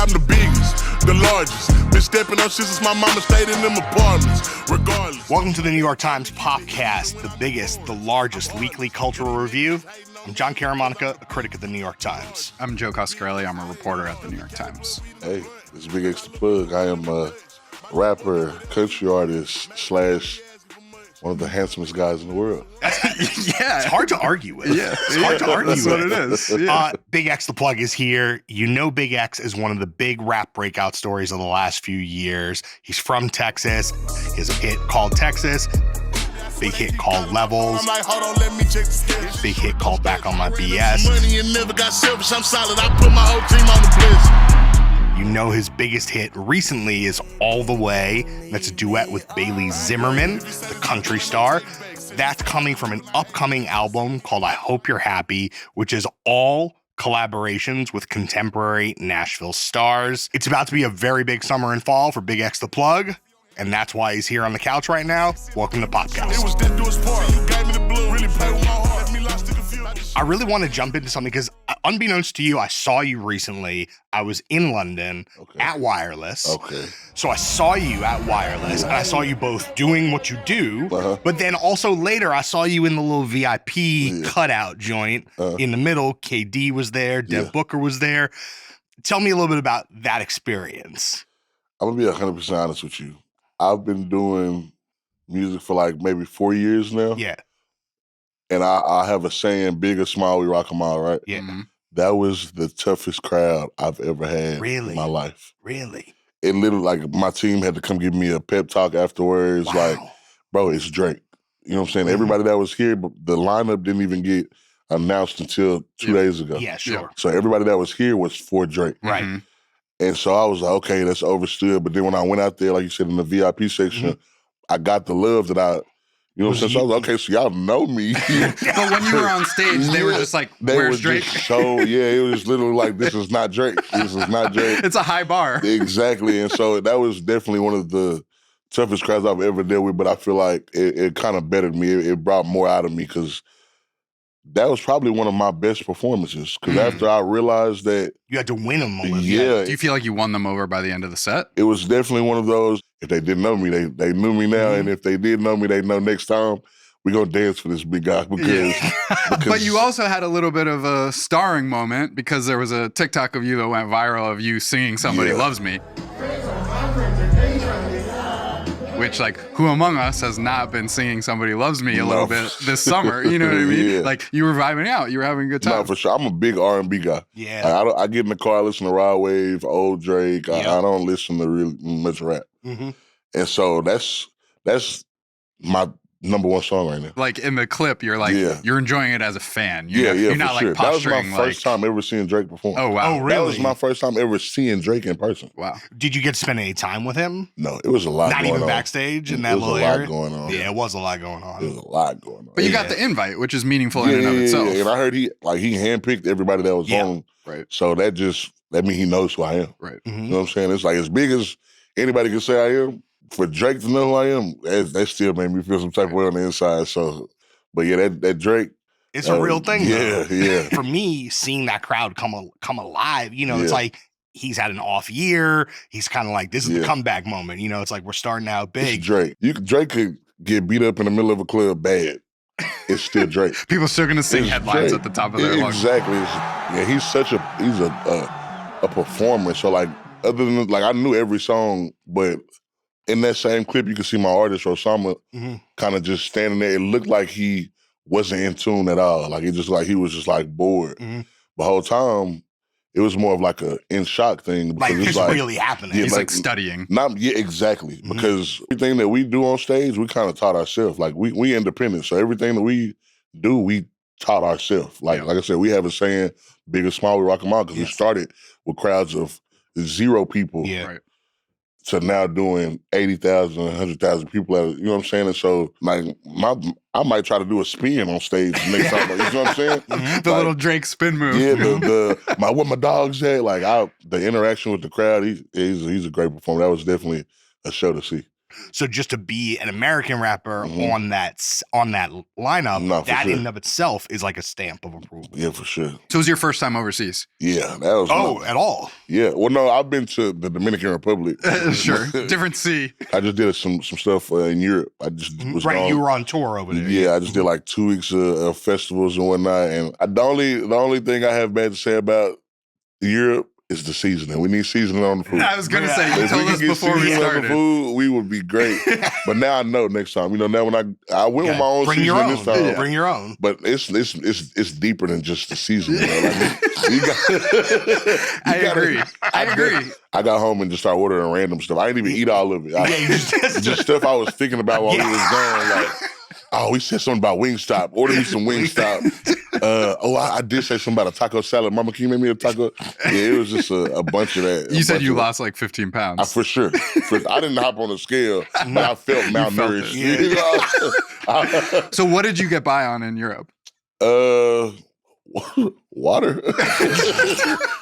I'm the biggest, the largest. Been stepping on shit since my mama stayed in them apartments, regardless. Welcome to the New York Times Popcast, the biggest, the largest weekly cultural review. I'm John Caramonica, a critic at the New York Times. I'm Joe Coscarelli. I'm a reporter at the New York Times. Hey, this is BigXthaPlug. I am a rapper, country artist, / one of the handsomest guys in the world. Yeah. It's hard to argue with. Yeah. It's hard to argue That's with. what it is. Yeah. BigXthaPlug is here. You know Big X is one of the big rap breakout stories of the last few years. He's from Texas. He has a hit called Texas. Big hit called Levels. I'm like, hold on, let me check the schedule. Big hit called Back on My BS. Money and never got selfish, I'm solid. I put my whole team on the bliss. You know his biggest hit recently is All the Way. That's a duet with Bailey Zimmerman, the country star. That's coming from an upcoming album called I Hope You're Happy, which is all collaborations with contemporary Nashville stars. It's about to be a very big summer and fall for BigXthaPlug, and that's why he's here on the couch right now. Welcome to Popcast. It was this dude's part. You gave me the blue, really play with my heart. Let me lost it confused. I really want to jump into something because unbeknownst to you, I saw you recently. I was in London at Wireless. Okay. So I saw you at Wireless, and I saw you both doing what you do, but then also later I saw you in the little VIP cutout joint in the middle. KD was there, Deb Booker was there. Tell me a little bit about that experience. I'm going to be 100% honest with you. I've been doing music for like maybe 4 years now. Yeah. And I have a saying, big or small, we rock 'em all, right? Yeah. Mm-hmm. That was the toughest crowd I've ever had in my life. Really? It literally, like, my team had to come give me a pep talk afterwards. Wow. Like, bro, it's Drake. You know what I'm saying? Everybody that was here, but the lineup didn't even get announced until 2 days ago. Yeah, sure. So everybody that was here was for Drake. Right. Mm-hmm. And so I was like, okay, that's overstood. But then when I went out there, like you said, in the VIP section, I got the love that you know what I'm saying? So I was like, okay, so y'all know me. But when you were on stage, they were just like, where's Drake? It was literally like, this is not Drake. This is not Drake. It's a high bar. Exactly. And so that was definitely one of the toughest crowds I've ever dealt with, but I feel like it kind of bettered me. It brought more out of me because that was probably one of my best performances. Because after I realized that... You had to win them a little bit. Yeah. Do you feel like you won them over by the end of the set? It was definitely one of those, if they didn't know me, they knew me now. And if they did know me, they know next time we're going to dance for this big guy. Because But you also had a little bit of a starring moment because there was a TikTok of you that went viral of you singing Somebody Loves Me. Which, like, who among us has not been singing Somebody Loves Me a little bit this summer? You know what I mean? Yeah. Like, you were vibing out. You were having a good time. No, for sure. I'm a big R&B guy. Yeah. Like, I get in the car, I listen to Rod Wave, old Drake. I don't listen to really much rap. Mm-hmm. And so that's my number one song right now. Like, in the clip, you're like, you're enjoying it as a fan. You're not, for like, sure. That was posturing. my first time ever seeing Drake perform. Oh, wow. Oh, really? That was my first time ever seeing Drake in person. Wow. Did you get to spend any time with him? No, it was a lot Not going on. even backstage in that It was little a lot area? going on. Yeah, it was a lot going on. There was a lot going on. But you got the invite, which is meaningful in and of itself. And I heard he handpicked everybody that was on. Right. So that means he knows who I am. Right. You know what I'm saying? It's like as big as anybody can say I am, for Drake to know who I am, that still made me feel some type of way on the inside. So, but yeah, that Drake. It's a real thing, though. Yeah. For me, seeing that crowd come alive, it's like he's had an off year. He's kind of like, this is the comeback moment. It's like we're starting out big. It's Drake. Drake could get beat up in the middle of a club bad. It's still Drake. People still going to sing headlines Drake. at the top of their lungs. Exactly. He's a performer. So like, other than like, I knew every song, but in that same clip, you can see my artist Osama kind of just standing there. It looked like he wasn't in tune at all. Like he was just like bored. The whole time, it was more of like a in shock thing. Like it's like, really happening. He's like studying. Exactly. Because everything that we do on stage, we kind of taught ourselves. Like we independent. So everything that we do, we taught ourselves. Like I said, we have a saying, big or small, we rock 'em all. Because we started with crowds of 0 people. Yeah. Right. To now doing 80,000, 100,000 people, you know what I'm saying? And so, like, I might try to do a spin on stage next time. You know what I'm saying? The little Drake spin move. Yeah, where my dog's at. Like, the interaction with the crowd, he's a great performer. That was definitely a show to see. So just to be an American rapper on that lineup, No, for that sure. in and of itself is like a stamp of approval. Yeah, for sure. So it was your first time overseas? Yeah, that was. At all? Yeah. Well, no, I've been to the Dominican Republic. Sure. Different sea. I just did some stuff in Europe. I just was Right, gone. you were on tour over there. Yeah, I just did like 2 weeks of festivals and whatnot. And the only thing I have bad to say about Europe is the seasoning. We need seasoning on the food. I was going to say, you If told we us could get before we seasoning on the started. food, we would be great. But now I know next time. You know, now when I went with my own Bring your seasoning own. this time. Bring your own. But it's deeper than just the seasoning. You know? I agree. I agree. I got home and just started ordering random stuff. I didn't even eat all of it. Just stuff I was thinking about while we was gone. Like, oh, we said something about Wingstop. Order me some Wingstop. I did say something about a taco salad. Mama, can you make me a taco? Yeah, it was just a bunch of that. You said you lost like 15 pounds. For sure. I didn't hop on the scale, but I felt malnourished. So what did you get by on in Europe? Water.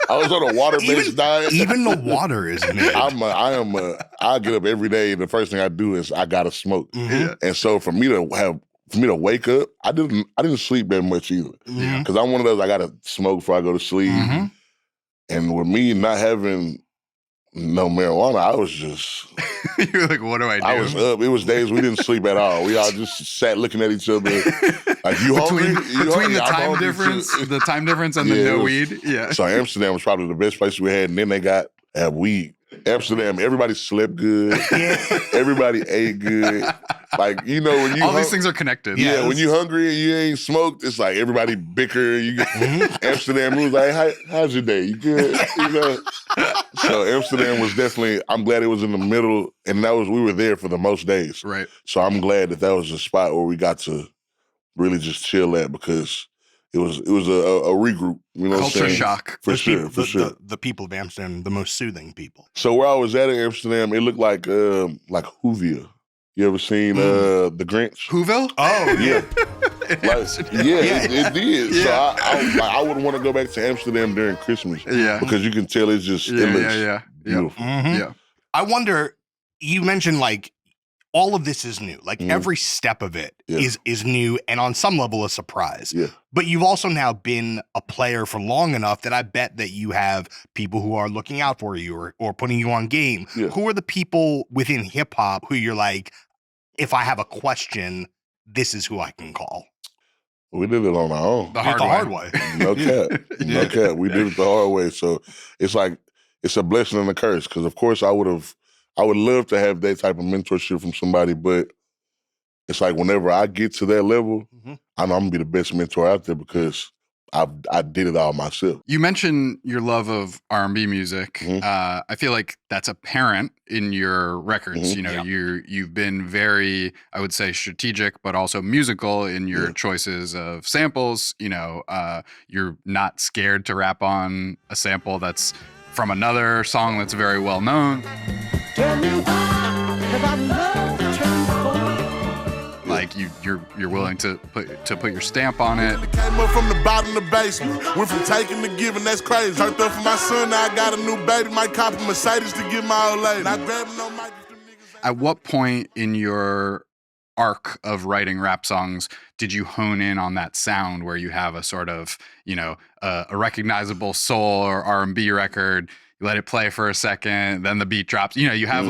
I was on a water-based diet. Even the water is made. I get up every day, and the first thing I do is I gotta smoke. And so for me to wake up, I didn't sleep that much either. Because I'm one of those, I gotta smoke before I go to sleep. And with me not having no marijuana, I was just You were like, what do I do? I was up. It was days we didn't sleep at all. We all just sat looking at each other. Like, you hungry? Between the time difference and the no weed. Yeah. So Amsterdam was probably the best place we had, and then they have weed. Amsterdam, everybody slept good. Everybody ate good. Like, you know, when you all these things are connected. Yeah, when you hungry and you ain't smoked, it's like everybody bicker. You get Amsterdam was like, how's your day? You good? You know? So Amsterdam was definitely, I'm glad it was in the middle, and we were there for the most days. Right. So I'm glad that was a spot where we got to really just chill at, because it was a regroup. You know, culture shock for sure. The people of Amsterdam, the most soothing people. So where I was at in Amsterdam, it looked like Hoovia. You ever seen The Grinch? Whoville? Oh yeah. It did. Yeah. So I would want to go back to Amsterdam during Christmas. Yeah. Because you can tell it looks beautiful. Yeah. I wonder, you mentioned like all of this is new. Like every step of it is new and on some level a surprise. Yeah. But you've also now been a player for long enough that I bet that you have people who are looking out for you or putting you on game. Yeah. Who are the people within hip hop who you're like, if I have a question, this is who I can call? We did it on our own. The hard way. No cap. No cap. We did it the hard way. So it's like, it's a blessing and a curse. Because of course I would love to have that type of mentorship from somebody, but it's like whenever I get to that level, I know I'm gonna be the best mentor out there because I did it all myself. You mentioned your love of R&B music. I feel like that's apparent in your records. You know, you've been very, I would say, strategic, but also musical in your choices of samples. You know, you're not scared to rap on a sample that's from another song that's very well known. Like you're willing to put your stamp on it. Came up from the bottom of the basement. Went from taking to giving, that's crazy. Turned up for my son, now I got a new baby. Might cop a Mercedes to give my old lady. Not grabbing no mic. At what point in your arc of writing rap songs did you hone in on that sound where you have a sort of, you know, a recognizable soul or R&B record? You let it play for a second, then the beat drops. You know, you have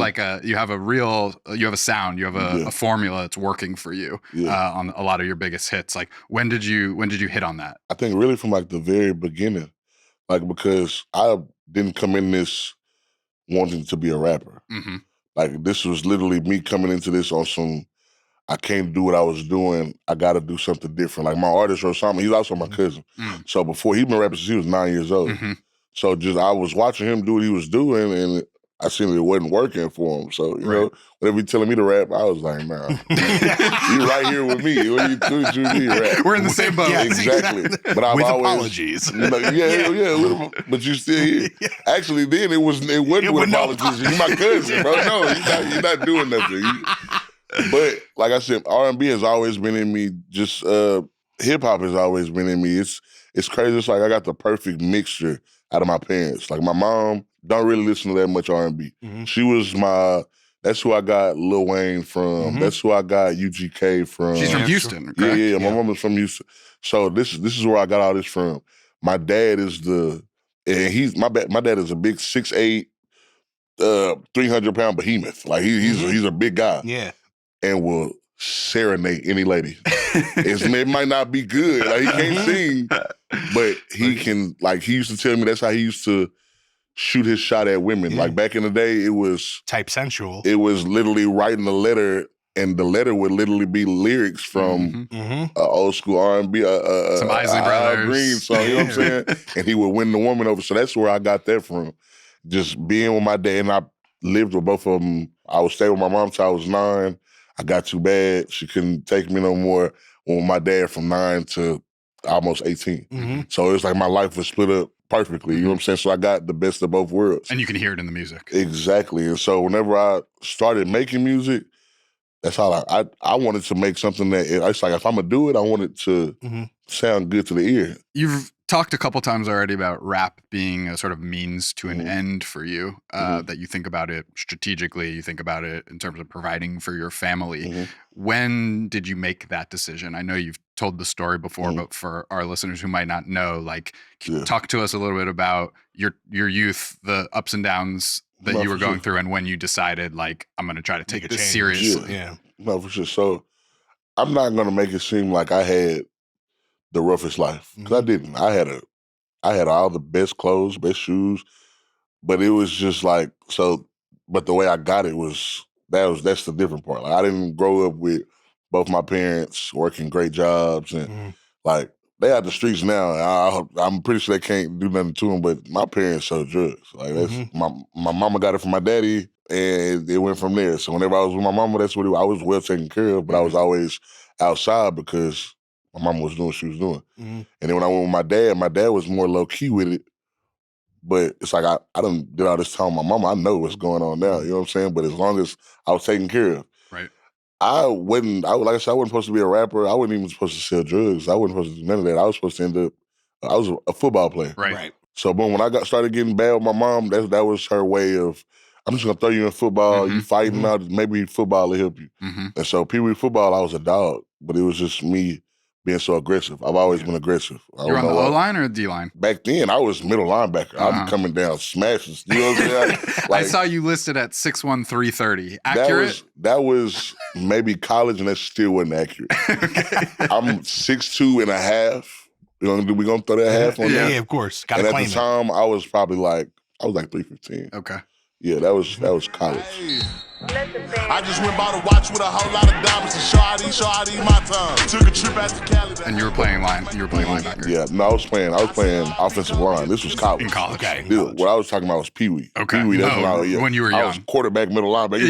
you have a sound, you have a formula that's working for you on a lot of your biggest hits. Like when did you hit on that? I think really from like the very beginning, like because I didn't come in this wanting to be a rapper. Like this was literally me coming into this on some, I can't do what I was doing. I got to do something different. Like my artist, Osama, he's also my cousin. So before he'd been rapping since he was 9 years old. So just I was watching him do what he was doing, and I seen it wasn't working for him. So you know, whenever he telling me to rap, I was like, man, you right here with me. What you do me rap? We're in the same boat. Yeah, Exactly. But I've with always, apologies. You know, but you still here. Actually, then it wasn't with apologies. You my cousin, bro. No, you're not doing nothing. But like I said, R&B has always been in me. Just hip hop has always been in me. It's crazy. It's like I got the perfect mixture out of my parents. Like my mom don't really listen to that much R&B. She was my That's who I got Lil Wayne from. That's who I got UGK from. She's from Yeah, Houston, Yeah, correct? yeah. My mom is from Houston. So this is where I got all this from. My dad is my dad is a big 6'8", 300-pound behemoth. Like he's a big guy. Yeah. And will serenade any lady. It might not be good. Like he can't sing, but he can. Like he used to tell me that's how he used to shoot his shot at women. Yeah. Like back in the day, it was Type sensual. It was literally writing a letter, and the letter would literally be lyrics from old school R&B, some Isley Al Brothers Green song. You know what I'm saying? And he would win the woman over. So that's where I got that from. Just being with my dad, and I lived with both of them. I would stay with my mom till I was 9. I got too bad. She couldn't take me no more. With my dad from 9 to almost 18. So it was like my life was split up perfectly. You know what I'm saying? So I got the best of both worlds. And you can hear it in the music. Exactly. And so whenever I started making music, that's how I wanted to make something that it's like if I'm gonna do it, I want it to sound good to the ear. You've talked a couple times already about rap being a sort of means to an end for you, that you think about it strategically, you think about it in terms of providing for your family. When did you make that decision? I know you've told the story before, but for our listeners who might not know, like talk to us a little bit about your youth, the ups and downs that you were going through, and when you decided, like, I'm going to try to take this seriously. Yeah. No, for sure. So I'm not going to make it seem like I had the roughest life, because I didn't. I had all the best clothes, best shoes, but it was just like, so, but the way I got it that's the different part. Like I didn't grow up with both my parents working great jobs, and like they out the streets now. I'm pretty sure they can't do nothing to them, but my parents sold drugs. Like that's my mama got it from my daddy, and it went from there. So whenever I was with my mama, that's what I was well taken care of, but I was always outside because my mama was doing what she was doing. And then when I went with my dad was more low key with it. But it's like I done did all this time with my mama. I know what's going on now. You know what I'm saying? But as long as I was taken care of. Right. Like I said, I wasn't supposed to be a rapper. I wasn't even supposed to sell drugs. I wasn't supposed to do none of that. I was supposed to end up, I was a football player. Right. So boom, when I started getting bad with my mom, that was her way of, I'm just gonna throw you in football, you fighting out, maybe football will help you. And so Pee Wee football, I was a dog, but it was just me being so aggressive. I've always been aggressive. You're on the O-line or the D-line? Back then, I was middle linebacker. I'm coming down smashes. You know what I'm saying? I saw you listed at 6'1", 330. Accurate? That was maybe college, and that still wasn't accurate. I'm 6'2" and a half. We gonna throw that half on there? Yeah, of course. Gotta and at claim the time, I was probably like 315. Okay. Yeah, that was college. I just went bought a watch with a whole lot of diamonds and shawty my time. Took a trip out to Cali. And you were playing linebacker. Yeah, no, I was playing offensive line. This was college. In college. Okay. What I was talking about was Pee Wee. Okay. Pee Wee, that's when you were young. I was quarterback, middle linebacker.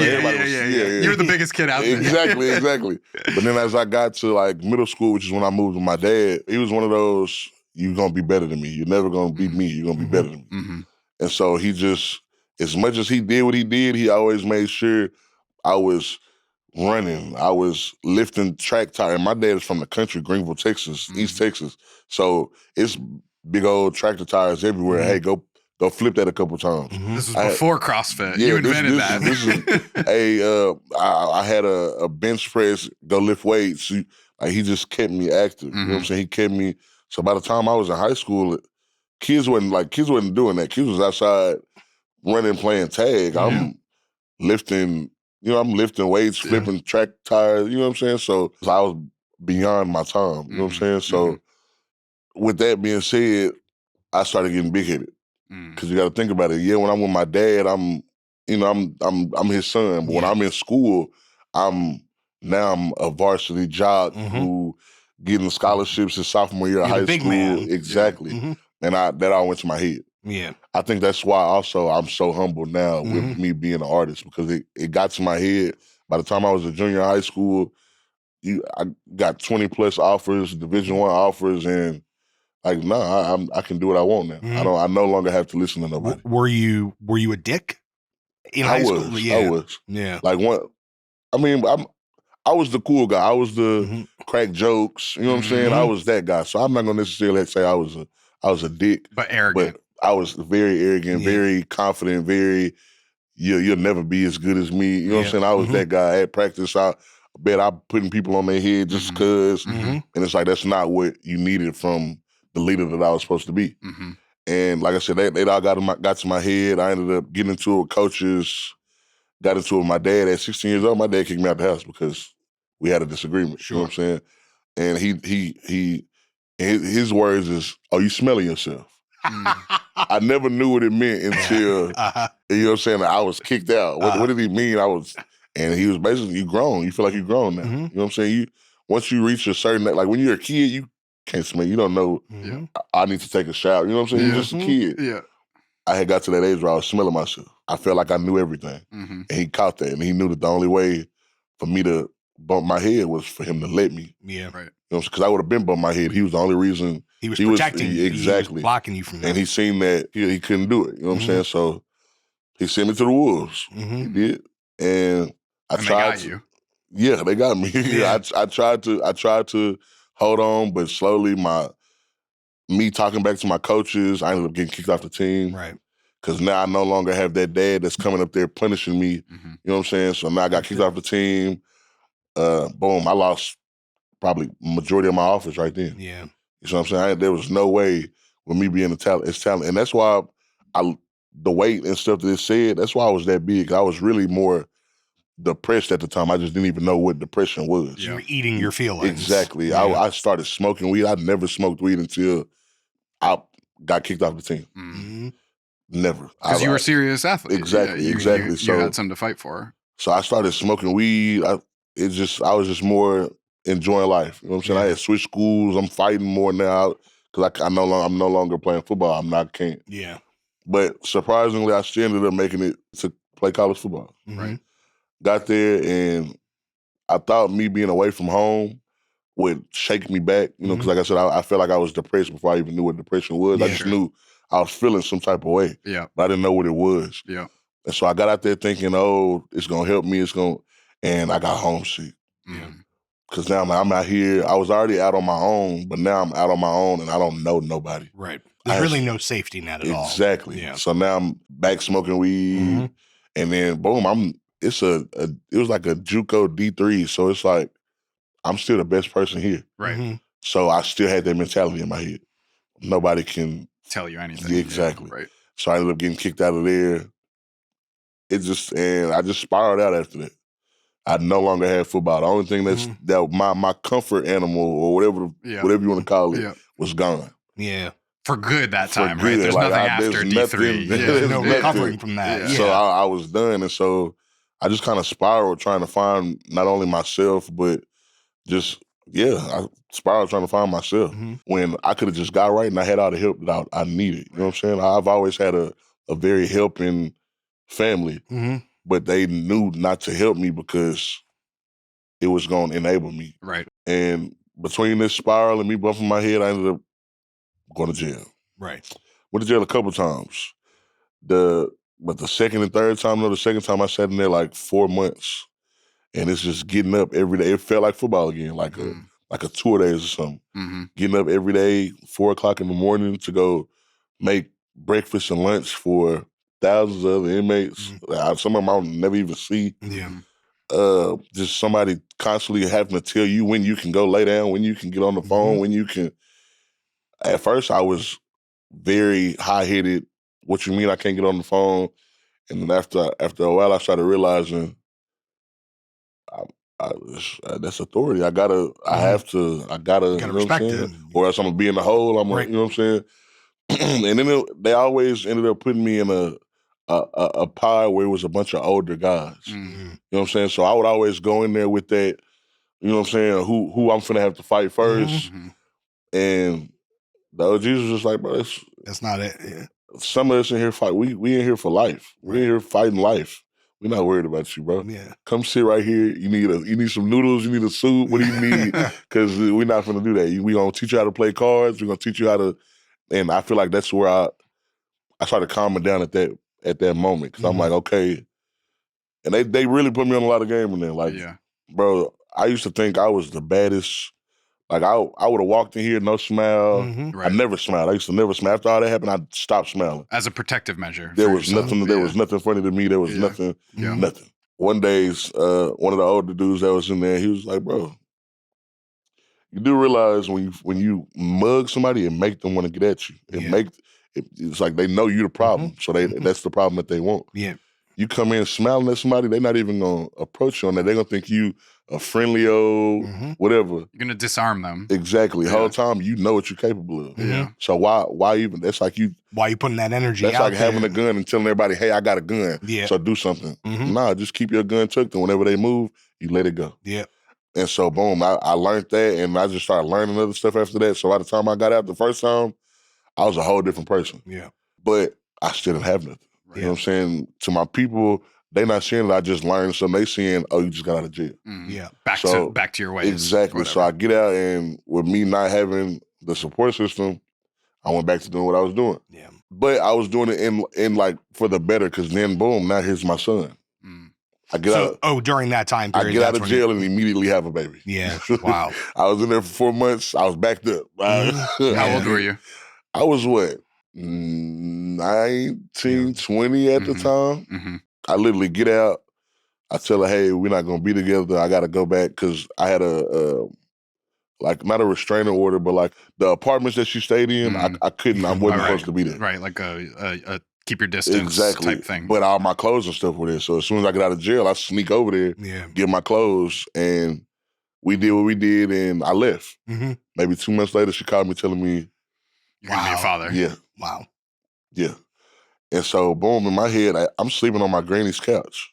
You were the biggest kid out there. Exactly. But then as I got to like middle school, which is when I moved with my dad, he was one of those, you're gonna be better than me. You're never gonna beat me. You're gonna be better than me. And so he just, as much as he did what he did, he always made sure I was running. I was lifting track tire. And my dad is from the country, Greenville, Texas, East Texas. So it's big old tractor tires everywhere. Hey, go flip that a couple times. This was before CrossFit. You invented that. I had a bench press, go lift weights. He just kept me active. You know what I'm saying? He kept me. So by the time I was in high school, kids wasn't doing that. Kids was outside running, playing tag. I'm lifting. I'm lifting weights, flipping track tires. You know what I'm saying? So I was beyond my time. You know what I'm saying? So with that being said, I started getting big headed because you got to think about it. Yeah, when I'm with my dad, I'm his son. But when I'm in school, I'm a varsity jock who getting scholarships his sophomore year of high school. Man. Exactly. And that all went to my head. Yeah. I think that's why also I'm so humble now with me being an artist, because it got to my head. By the time I was a junior in high school, I got 20 plus offers, Division I offers, and like, I can do what I want now. I no longer have to listen to nobody. Were you a dick in high school? Yeah. I was. Yeah. Like I was the cool guy. I was the crack jokes. You know what I'm saying? I was that guy. So I'm not gonna necessarily say I was a dick, but arrogant. But I was very arrogant, very confident, very, you'll never be as good as me. You know what I'm saying? I was Mm-hmm. that guy at practice. I bet I'm putting people on their head just because. Mm-hmm. And it's like, that's not what you needed from the leader that I was supposed to be. Mm-hmm. And like I said, they all got to my head. I ended up getting into it with coaches, got into it with my dad. At 16 years old, my dad kicked me out the house because we had a disagreement. Sure. You know what I'm saying? And his words is, "Oh, you smelling yourself." I never knew what it meant until, you know what I'm saying, I was kicked out. What did he mean? And he was basically, you grown. You feel like you grown now. Mm-hmm. You know what I'm saying? Once you reach a certain, like when you're a kid, you can't smell. You don't know, Mm-hmm. I need to take a shower. You know what I'm saying? You're just a kid. Yeah. I had got to that age where I was smelling myself. I felt like I knew everything. Mm-hmm. And he caught that. And he knew that the only way for me to bump my head was for him to let me. Yeah. Right. You know, because I would have been bumped my head. He was the only reason. He was protecting you. Exactly. He was blocking you from that. And he seen that he couldn't do it. You know what I'm saying? So he sent me to the Wolves. Mm-hmm. He did. And I And tried they got to. you. Yeah, they got me. Yeah. I tried to hold on, but slowly me talking back to my coaches, I ended up getting kicked off the team. Right. Because now I no longer have that dad that's coming up there punishing me. Mm-hmm. You know what I'm saying? So now I got kicked off the team. Boom, I lost probably majority of my offers right then. Yeah. You know what I'm saying? There was no way with me being as talent. And that's why the weight and stuff that it said, that's why I was that big. I was really more depressed at the time. I just didn't even know what depression was. You were eating your feelings. Exactly. Yeah. I started smoking weed. I never smoked weed until I got kicked off the team. Mm-hmm. Never. Because you were a serious athlete. Exactly, You exactly. You had something to fight for. So I started smoking weed. I was just more enjoying life. You know what I'm saying? Yeah. I had switched schools. I'm fighting more now because I'm no longer playing football. Can't. Yeah. But surprisingly, I still ended up making it to play college football. Mm-hmm. Right. Got there, and I thought me being away from home would shake me back. You know, because like I said, I felt like I was depressed before I even knew what depression was. Yeah, I just knew I was feeling some type of way. Yeah. But I didn't know what it was. Yeah. And so I got out there thinking, oh, it's gonna help me. And I got homesick. Yeah. Because now I'm out here. I was already out on my own, but now I'm out on my own and I don't know nobody. Right. There's really no safety net at all. Exactly. Yeah. So now I'm back smoking weed, and then boom, it was like a JUCO D3, so it's like I'm still the best person here. Right. Mm-hmm. So I still had that mentality in my head. Nobody can tell you anything. Yeah, exactly. Yeah, right. So I ended up getting kicked out of there. And I just spiraled out after that. I no longer had football. The only thing that my comfort animal or whatever you want to call it was gone. Yeah. For good that For time, good. right? There's Like, nothing after there's D3. nothing- There's no nothing. recovering from that. Yeah. Yeah. So I was done. And so I just kind of spiraled trying to find not only myself, but just, I spiraled trying to find myself. Mm-hmm. When I could have just got right and I had all the help that I needed. You know what I'm saying? I've always had a very helping family, but they knew not to help me because it was going to enable me. Right. And between this spiral and me bumping my head, I ended up going to jail. Right. Went to jail a couple times. But the second and third time, the second time I sat in there like 4 months, and it's just getting up every day. It felt like football again, like a 2 days or something. Mm-hmm. Getting up every day, 4 o'clock in the morning to go make breakfast and lunch for thousands of other inmates. Some of them I'll never even see. Yeah. Just somebody constantly having to tell you when you can go lay down, when you can get on the phone, when you can. At first, I was very high-headed. What you mean I can't get on the phone? And then after a while, I started realizing that's authority. I have to you know respect what I'm it. saying? Or else I'm gonna be in the hole. You know what I'm saying? And then they always ended up putting me in a pile where it was a bunch of older guys. Mm-hmm. You know what I'm saying? So I would always go in there with that, you know what I'm saying, who I'm finna have to fight first. And the OGs was just like, bro, that's not it. Yeah. Some of us in here fight. We in here for life. We in here fighting life. We're not worried about you, bro. Yeah. Come sit right here. You need some noodles. You need a soup. What do you need? Because we're not gonna do that. We gonna teach you how to play cards. We're gonna teach you how to. And I feel like that's where I started calming down at that moment because I'm like, okay. And they really put me on a lot of game in there. Like, bro, I used to think I was the baddest. Like I would have walked in here, no smile. Right. I never smiled. I used to never smile. After all that happened, I stopped smiling. As a protective measure. There for was yourself. nothing. There was nothing funny to me. There was nothing. Nothing. One day, one of the older dudes that was in there, he was like, "Bro, you do realize when you mug somebody and make them want to get at you, it's like they know you the problem, so that's the problem that they want. Yeah. You come in smiling at somebody, they're not even gonna approach you on that. They're gonna think you a friendly old whatever. You're gonna disarm them. Exactly. The whole time you know what you're capable of. So why even? That's like you. Why you putting that energy? That's out like having there? a gun and telling everybody, "Hey, I got a gun. Yeah. So do something." Nah, just keep your gun tucked, and whenever they move, you let it go. Yeah. And so, boom, I learned that, and I just started learning other stuff after that. So by the time I got out the first time, I was a whole different person. Yeah. But I still didn't have nothing. Right. You know what I'm saying? To my people, they not seeing that I just learned something. They seeing, oh, you just got out of jail. Yeah. Back to your ways. Exactly. So I get out, and with me not having the support system, I went back to doing what I was doing. Yeah. But I was doing it in like for the better, because then, boom, now here's my son. I get out. During that time period, I get out of jail and immediately have a baby. Yeah. Wow. I was in there for 4 months. I was backed up. How old were you? I was what? 19, 20 at the time. I literally get out. I tell her, hey, we're not going to be together. I got to go back because I had like not a restraining order, but like the apartments that she stayed in, I couldn't, I wasn't supposed to be there. Right, like a keep your distance type thing. But all my clothes and stuff were there. So as soon as I get out of jail, I sneak over there, get my clothes, and we did what we did, and I left. Maybe 2 months later, she called me telling me, you're going to be a father. Yeah. Wow. Yeah. And so, boom, in my head, I'm sleeping on my granny's couch.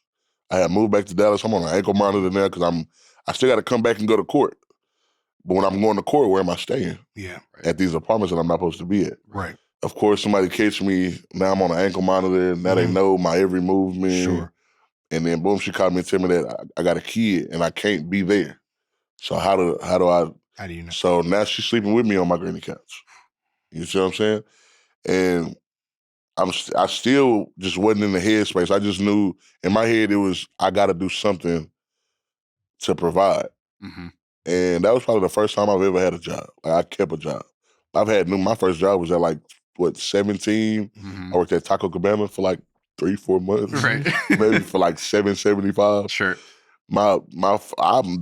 I had moved back to Dallas. I'm on an ankle monitor now because I still got to come back and go to court. But when I'm going to court, where am I staying? Yeah. At these apartments that I'm not supposed to be at. Right. Of course, somebody catch me. Now I'm on an ankle monitor. Now they know my every movement. Sure. And then, boom, she called me and tell me that I got a kid and I can't be there. So how do you know? So now she's sleeping with me on my granny couch. You see what I'm saying? And I still just wasn't in the headspace. I just knew in my head it was I got to do something to provide. And that was probably the first time I've ever had a job. Like I kept a job. My first job was at like 17. I worked at Taco Cabana for like 3-4 months. Right. Maybe for like $7.75. Sure.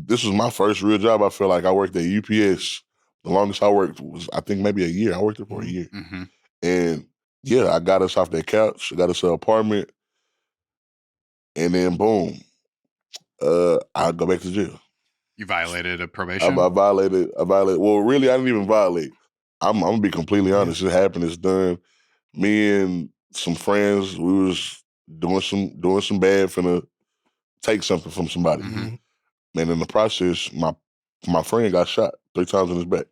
This was my first real job. I feel like I worked at UPS. The longest I worked was, I think, maybe a year. I worked there for a year. And yeah, I got us off that couch. I got us an apartment. And then, boom, I go back to jail. You violated a probation? I violated. Well, really, I didn't even violate. I'm going to be completely honest. It happened. It's done. Me and some friends, we was doing some bad, finna take something from somebody. And in the process, my friend got shot 3 times in his back.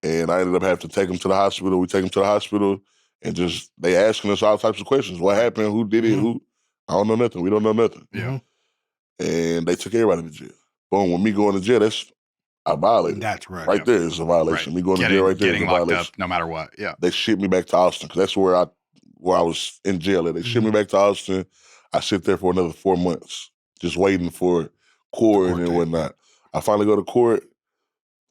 And I ended up having to take him to the hospital. We take him to the hospital, and just they asking us all types of questions. What happened? Who did it? Who? I don't know nothing. We don't know nothing. Yeah. And they took everybody to jail. Boom, when me going to jail, I violated. That's right. Right there is a violation. Me going to jail right there is a violation. Getting locked up no matter what. Yeah. They shipped me back to Austin because that's where I was in jail. They shipped me back to Austin. I sit there for another 4 months, just waiting for court and whatnot. I finally go to court,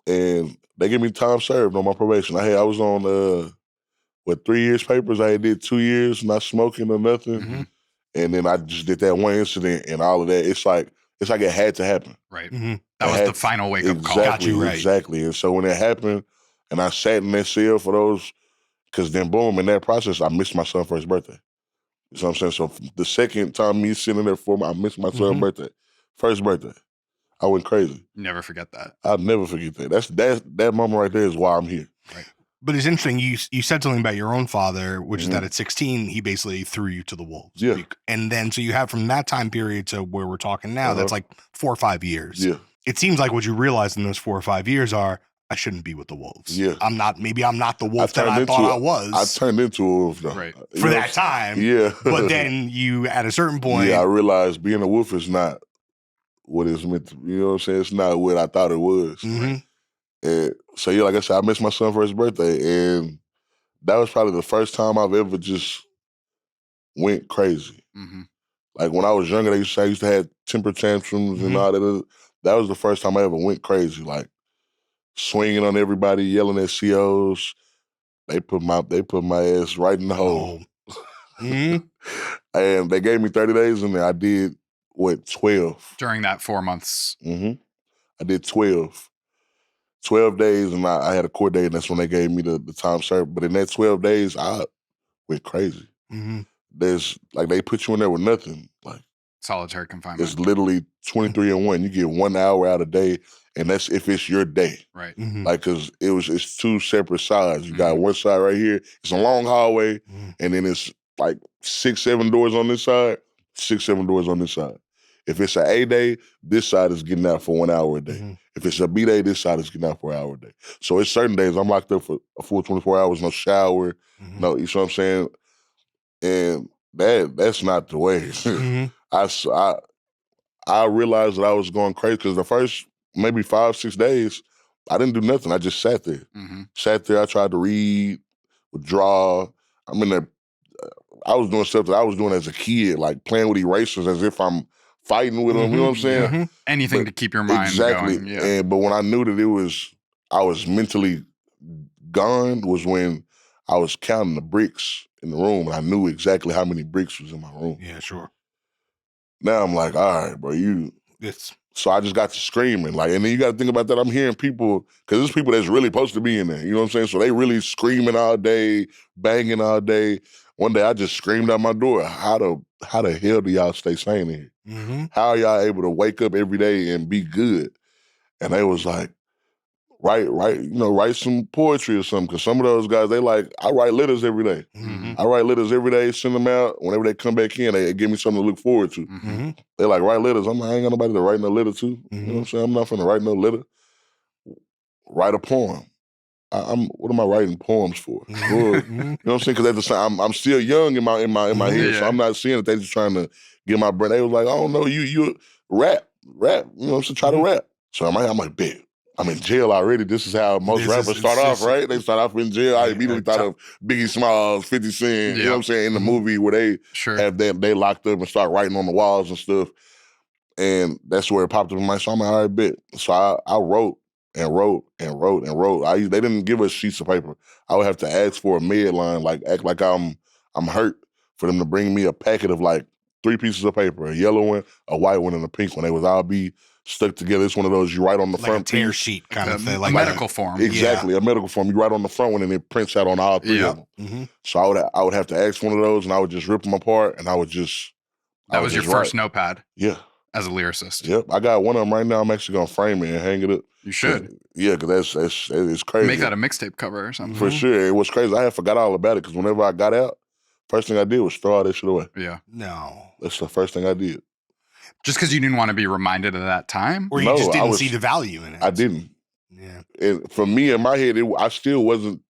and they give me time served on my probation. I was on 3 years papers. I did 2 years not smoking or nothing, and then I just did that one incident and all of that. It's like it had to happen. Right. That was the final wake up call. Got you right. Exactly. And so when it happened, and I sat in that cell for those, because then boom, in that process, I missed my son's first birthday. You know what I'm saying? So the second time me sitting there I missed my son's birthday. First birthday. I went crazy. Never forget that. I'll never forget that. That moment right there is why I'm here. Right. But it's interesting. You said something about your own father, which is that at 16, he basically threw you to the wolves. Yeah. And then, so you have from that time period to where we're talking now, that's like 4 or 5 years. Yeah. It seems like what you realized in those 4 or 5 years are, I shouldn't be with the wolves. Yeah. Maybe I'm not the wolf that I thought I was. I turned into a wolf, though. Right. For that time. Yeah. But then you, at a certain point. Yeah, I realized being a wolf is not what it's meant to be. You know what I'm saying? It's not what I thought it was. And so, yeah, like I said, I missed my son's first birthday, and that was probably the first time I've ever just went crazy. Like when I was younger, I used to have temper tantrums and all that. That was the first time I ever went crazy. Like swinging on everybody, yelling at COs. They put my ass right in the hole. Mm-hmm. And they gave me 30 days in there. I did, 12? During that 4 months. Mm-hmm. I did 12. 12 days, and I had a court date, and that's when they gave me the time served. But in that 12 days, I went crazy. Mm-hmm. There's, like, they put you in there with nothing. Like, Solitary confinement. it's literally 23 and 1. You get 1 hour out a day, and that's if it's your day. Right. Mm-hmm. Like, because it's two separate sides. You got one side right here. It's a long hallway, and then it's like 6, 7 doors on this side, 6, 7 doors on this side. If it's an A day, this side is getting out for 1 hour a day. Mm-hmm. If it's a B day, this side is getting out for an hour a day. So it's certain days I'm locked up for a full 24 hours, no shower, no, you see what I'm saying? And that's not the way. I realized that I was going crazy because the first maybe 5, 6 days, I didn't do nothing. I just sat there. Sat there. I tried to read, draw. I'm in there. I was doing stuff that I was doing as a kid, like playing with erasers as if I'm fighting with them. You know what I'm saying? Yeah. Anything to keep your mind going. Yeah. But when I knew that I was mentally gone was when I was counting the bricks in the room, and I knew exactly how many bricks was in my room. Yeah, sure. Now I'm like, all right, bro, So I just got to screaming. Like, and then you got to think about that. I'm hearing people, because there's people that's really supposed to be in there. You know what I'm saying? So they really screaming all day, banging all day. One day I just screamed out my door. How the hell do y'all stay sane here? Mm-hmm. How are y'all able to wake up every day and be good? And they was like, write some poetry or something. Because some of those guys, they like, I write letters every day. Mm-hmm. I write letters every day, send them out. Whenever they come back in, they give me something to look forward to. Mm-hmm. They like, write letters. I'm like, I ain't got nobody to write no letter to. You know what I'm saying? I'm not finna write no letter. Write a poem. What am I writing poems for? You know what I'm saying? Because at the time, I'm still young in my head, so I'm not seeing that they just trying to get my brain. They was like, I don't know, you rap. You know what I'm saying? Try to rap. So I'm like, bet. I'm in jail already. This is how most rappers start off, right? They start off in jail. I immediately thought of Biggie Smalls, 50 Cent, you know what I'm saying, in the movie where they have them, they locked up and start writing on the walls and stuff. And that's where it popped up in my song. I'm like, all right, bet. So I wrote and wrote and wrote and wrote. They didn't give us sheets of paper. I would have to ask for a midline, like act like I'm hurt, for them to bring me a packet of like 3 pieces of paper, a yellow one, a white one, and a pink one. They would all be stuck together. It's one of those you write on the like front a tear piece. sheet kind of thing. Like a medical form. Exactly, a medical form. You write on the front one and it prints out on all 3 of them. Mm-hmm. So I would have to ask one of those, and I would just rip them apart, and I would just. That was your first notepad? Yeah. As a lyricist? Yep. I got one of them right now. I'm actually going to frame it and hang it up. You should. Yeah, because it's crazy. Make that a mixtape cover or something. For sure. It was crazy. I had forgot all about it because whenever I got out, first thing I did was throw all that shit away. Yeah. No. That's the first thing I did. Just because you didn't want to be reminded of that time? Or you just didn't see the value in it? I didn't. Yeah. And for me, in my head, I still wasn't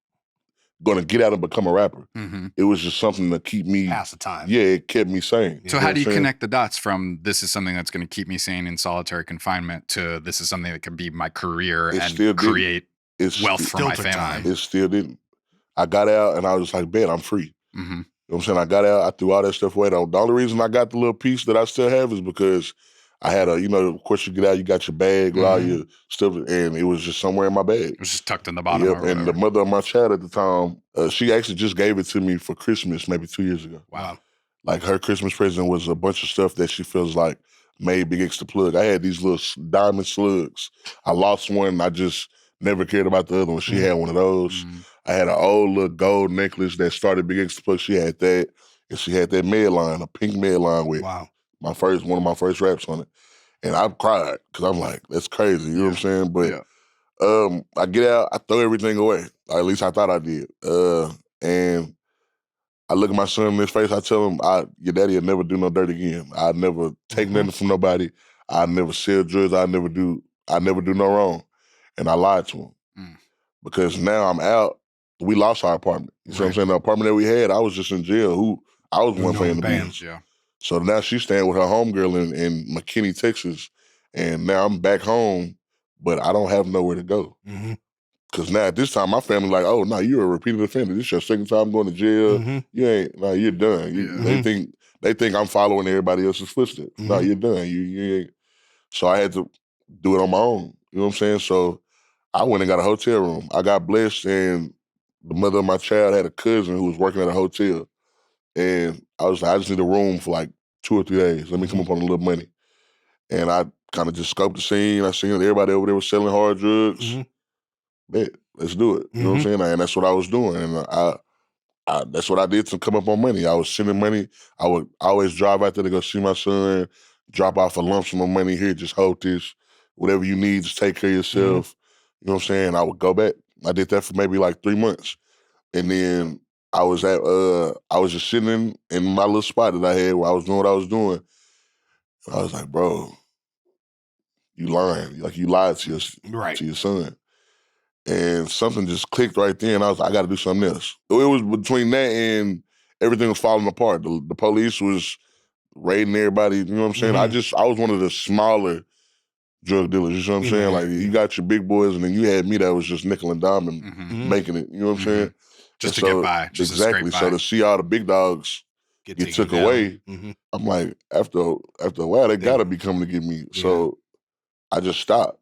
going to get out and become a rapper. Mm-hmm. It was just something to keep me... Pass the time. Yeah, it kept me sane. So how do you connect the dots from this is something that's going to keep me sane in solitary confinement to this is something that can be my career and create wealth for my family? It still didn't. I got out and I was just like, bet, I'm free. Mm-hmm. You know what I'm saying? I got out, I threw all that stuff away. The only reason I got the little piece that I still have is because I had of course you get out, you got your bag with all your stuff, and it was just somewhere in my bag. It was just tucked in the bottom. Yep, and the mother of my child at the time, she actually just gave it to me for Christmas maybe 2 years ago. Wow. Like her Christmas present was a bunch of stuff that she feels like made BigXthaPlug. I had these little diamond slugs. I lost one, I just never cared about the other one. She had one of those. I had an old little gold necklace that started BigXthaPlug. She had that. And she had that medline, a pink medline with one of my first raps on it. And I cried because I'm like, that's crazy. You know what I'm saying? But I get out, I throw everything away. Or at least I thought I did. And I look at my son in his face. I tell him, your daddy will never do no dirt again. I'd never take nothing from nobody. I'd never sell drugs. I'd never do no wrong. And I lied to him. Because now I'm out. We lost our apartment. You know what I'm saying? The apartment that we had, I was just in jail. I was the one paying the bills. Yeah. So now she's staying with her homegirl in McKinney, Texas. And now I'm back home, but I don't have nowhere to go. Because now at this time, my family like, oh, no, you're a repeated offender. This is your second time going to jail. You ain't, no, you're done. They think I'm following everybody else's footsteps. No, you're done. You ain't. So I had to do it on my own. You know what I'm saying? So I went and got a hotel room. I got blessed, and the mother of my child had a cousin who was working at a hotel. And I was like, I just need a room for like 2 or 3 days. Let me come up on a little money. And I kind of just scoped the scene. I seen everybody over there was selling hard drugs. Bet, let's do it. You know what I'm saying? And that's what I was doing. And that's what I did to come up on money. I was sending money. I would always drive out there to go see my son, drop off a lump sum of money here, just hold this. Whatever you need, just take care of yourself. You know what I'm saying? I would go back. I did that for maybe like 3 months. And then I was just sitting in my little spot that I had where I was doing what I was doing. I was like, bro, you lying. Like, you lied to your son. And something just clicked right there, and I was like, I got to do something else. It was between that and everything was falling apart. The police was raiding everybody, you know what I'm saying? I was one of the smaller drug dealers, you know what I'm saying? Like, you got your big boys, and then you had me that was just nickel and diamond making it, you know what I'm saying? Just to get by. Just exactly. So to see all the big dogs get took away, I'm like, after a while, they got to be coming to get me. Yeah. So I just stopped.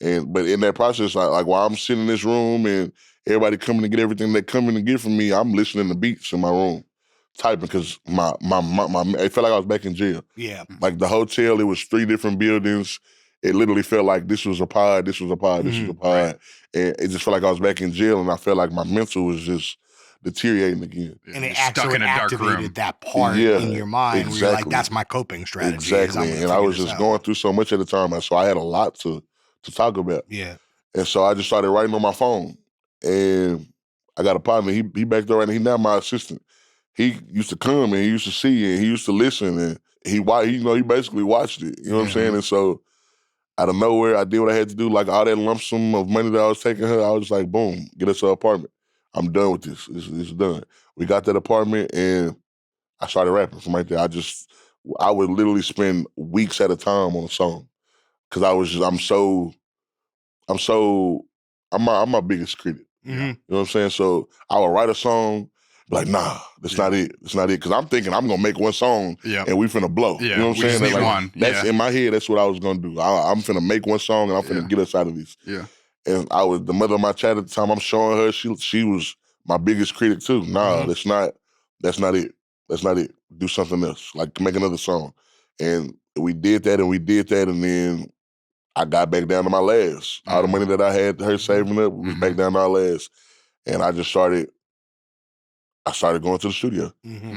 But in that process, like while I'm sitting in this room and everybody coming to get everything they coming to get from me, I'm listening to beats in my room, typing, because my it felt like I was back in jail. Yeah. Like the hotel, it was 3 different buildings. It literally felt like this was a pod, this was a pod, this was a pod. Right. And it just felt like I was back in jail, and I felt like my mental was just deteriorating again. And it actually activated that part in your mind where you're like, that's my coping strategy. Exactly. And I was just going through so much at the time, and so I had a lot to talk about. Yeah. And so I just started writing on my phone. And I got a partner, he back there writing, he now my assistant. He used to come and he used to see and he used to listen, and he basically watched it. You know what I'm saying? And so out of nowhere, I did what I had to do. Like all that lump sum of money that I was taking her, I was like, boom, get us an apartment. I'm done with this. This is done. We got that apartment, and I started rapping from right there. I would literally spend weeks at a time on a song, because I'm my biggest critic. You know what I'm saying? So I would write a song, be like, nah, that's not it. That's not it. Because I'm thinking I'm gonna make one song and we finna blow. Yeah, you know what I'm saying? One. That's in my head. That's what I was gonna do. I'm finna make one song and I'm finna get us out of this. Yeah. And the mother of my child at the time, I'm showing her, she was my biggest critic too. Nah, that's not it. That's not it. Do something else. Like, make another song. And we did that, and then I got back down to my last. All the money that I had her saving up was back down to our last. And I just started going to the studio.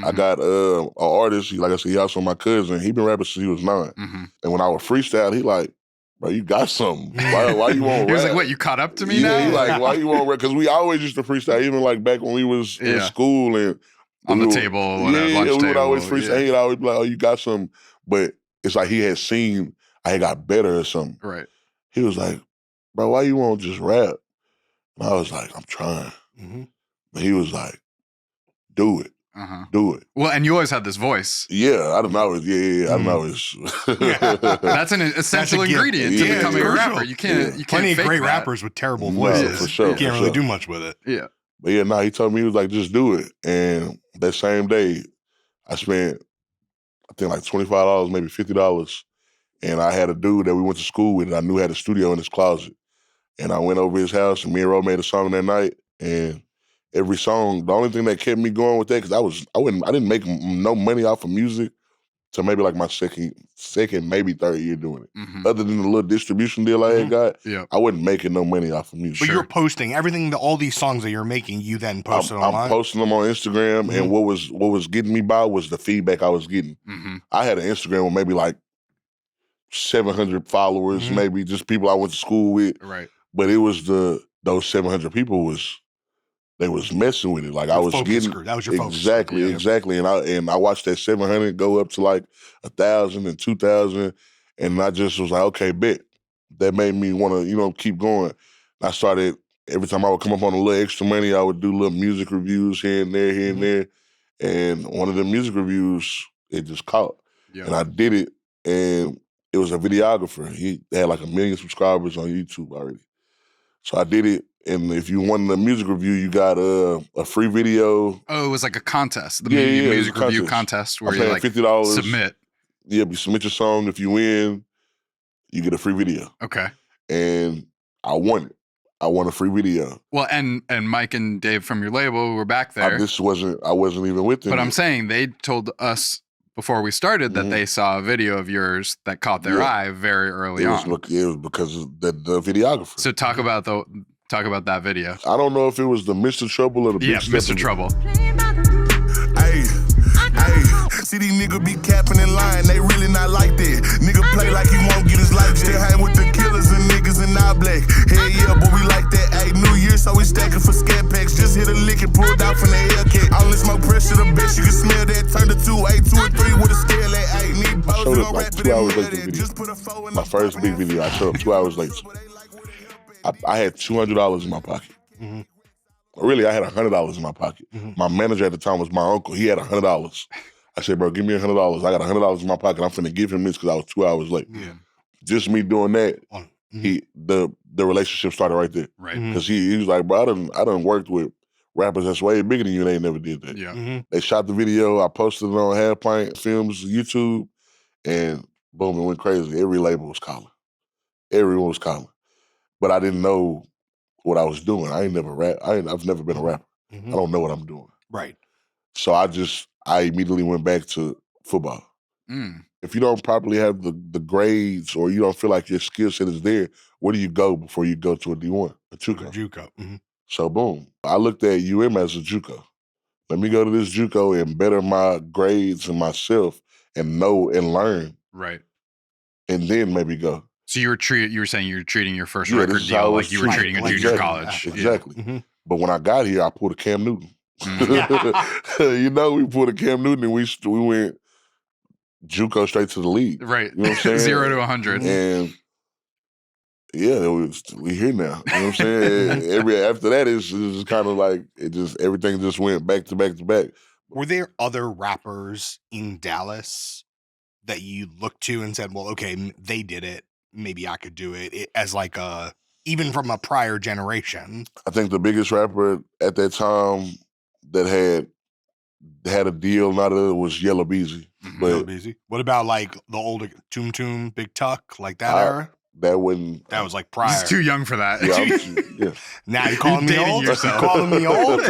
I got an artist, like I said, he also my cousin. He been rapping since he was 9. And when I would freestyle, he like, bro, you got something. Why you won't rap? He was like, what, you caught up to me now? Yeah, he like, why you won't rap? Because we always used to freestyle, even like back when we was in school. And on the table, whatever, lunch we would table, always freestyle. He'd always be like, oh, you got something. But it's like he had seen I had got better or something. Right. He was like, bro, why you won't just rap? And I was like, I'm trying. But he was like, do it. Do it. Well, and you always had this voice. Yeah, I don't know. I don't know. That's an essential ingredient to becoming a rapper. Sure. You can't Plenty of fake great that. rappers with terrible voices. For sure. You can't really do much with it. Yeah. But he told me, he was like, just do it. And that same day, I spent, I think like $25, maybe $50. And I had a dude that we went to school with, and I knew had a studio in his closet. And I went over his house, and me and Ro made a song that night. And every song, the only thing that kept me going with that, because I didn't make no money off of music till maybe like my second, maybe third year doing it. Other than the little distribution deal I had got, I wasn't making no money off of music. But you're posting everything, all these songs that you're making, you then posted online? I'm posting them on Instagram, and what was getting me by was the feedback I was getting. I had an Instagram with maybe like 700 followers, maybe just people I went to school with. Right. But it was those 700 people they was messing with it. Like, I was getting group. That was your focus. Exactly. And I watched that 700 go up to like 1,000 and 2,000, and I just was like, okay, bet. That made me want to, keep going. I started, every time I would come up on a little extra money, I would do little music reviews here and there. And one of the music reviews, it just caught. Yeah. And I did it, and it was a videographer. He had like 1 million subscribers on YouTube already. So I did it, and if you won the music review, you got a free video. Oh, it was like a contest, the music review contest where you like $50. Submit. Yeah, you submit your song. If you win, you get a free video. Okay. and I won it. I won a free video. Well, and Mike and Dave from your label were back there. I wasn't even with them. But I'm saying they told us before we started that they saw a video of yours that caught their eye very early on. It was because of the videographer. So talk about that video. I don't know if it was the Mr. Trouble or the Big Step. Mr. Trouble. Hey, see these niggas be capping and lying, they really not like that. Nigga play like he won't get his life. Still hang with the killers and niggas in all black. Hell yeah, boy, we like that. Ayy, New Year, so we stacking for scat packs. Just hit a lick and pulled out from the Hellcat. Only smoke pressure, the best you can smell that. Turn to 2, 8, 2 and 3 with a scale at 8. Need pose, showed we up gon' like rap it 2 and hours mail late to the that. video. Just put a 4 in My first big video, I showed up 2 hours late. I had $200 in my pocket. Really, I had $100 in my pocket. My manager at the time was my uncle. He had $100. I said, bro, give me $100. I got $100 in my pocket. I'm finna give him this because I was 2 hours late. Yeah. Just me doing that, the relationship started right there. Right. Because he was like, bro, I done worked with rappers that's way bigger than you, and they never did that. Yeah. They shot the video. I posted it on Half Pint Films YouTube, and boom, it went crazy. Every label was calling. Everyone was calling. But I didn't know what I was doing. I've never been a rapper. I don't know what I'm doing. Right. So I immediately went back to football. If you don't properly have the grades or you don't feel like your skill set is there, where do you go before you go to a D1, a JUCO? So boom, I looked at as a JUCO. Let me go to this JUCO and better my grades and myself and know and learn. Right. And then maybe go. So you were saying you were treating your first record deal like you were treating a junior college. Exactly. But when I got here, I pulled a Cam Newton. We pulled a Cam Newton and we went JUCO straight to the league. Right. You know what I'm saying? 0 to 100. And yeah, we here now. You know what I'm saying? After that, it's just kind of like everything just went back to back to back. Were there other rappers in Dallas that you looked to and said, well, okay, they did it, maybe I could do it, as like even from a prior generation? I think the biggest rapper at that time that had a deal out of it was Yellow Beezy. But what about like the older Toom Big Tuck, like that era? That was like prior. He's too young for that. Yeah. Now you're calling me old? Yourself. You're calling me old?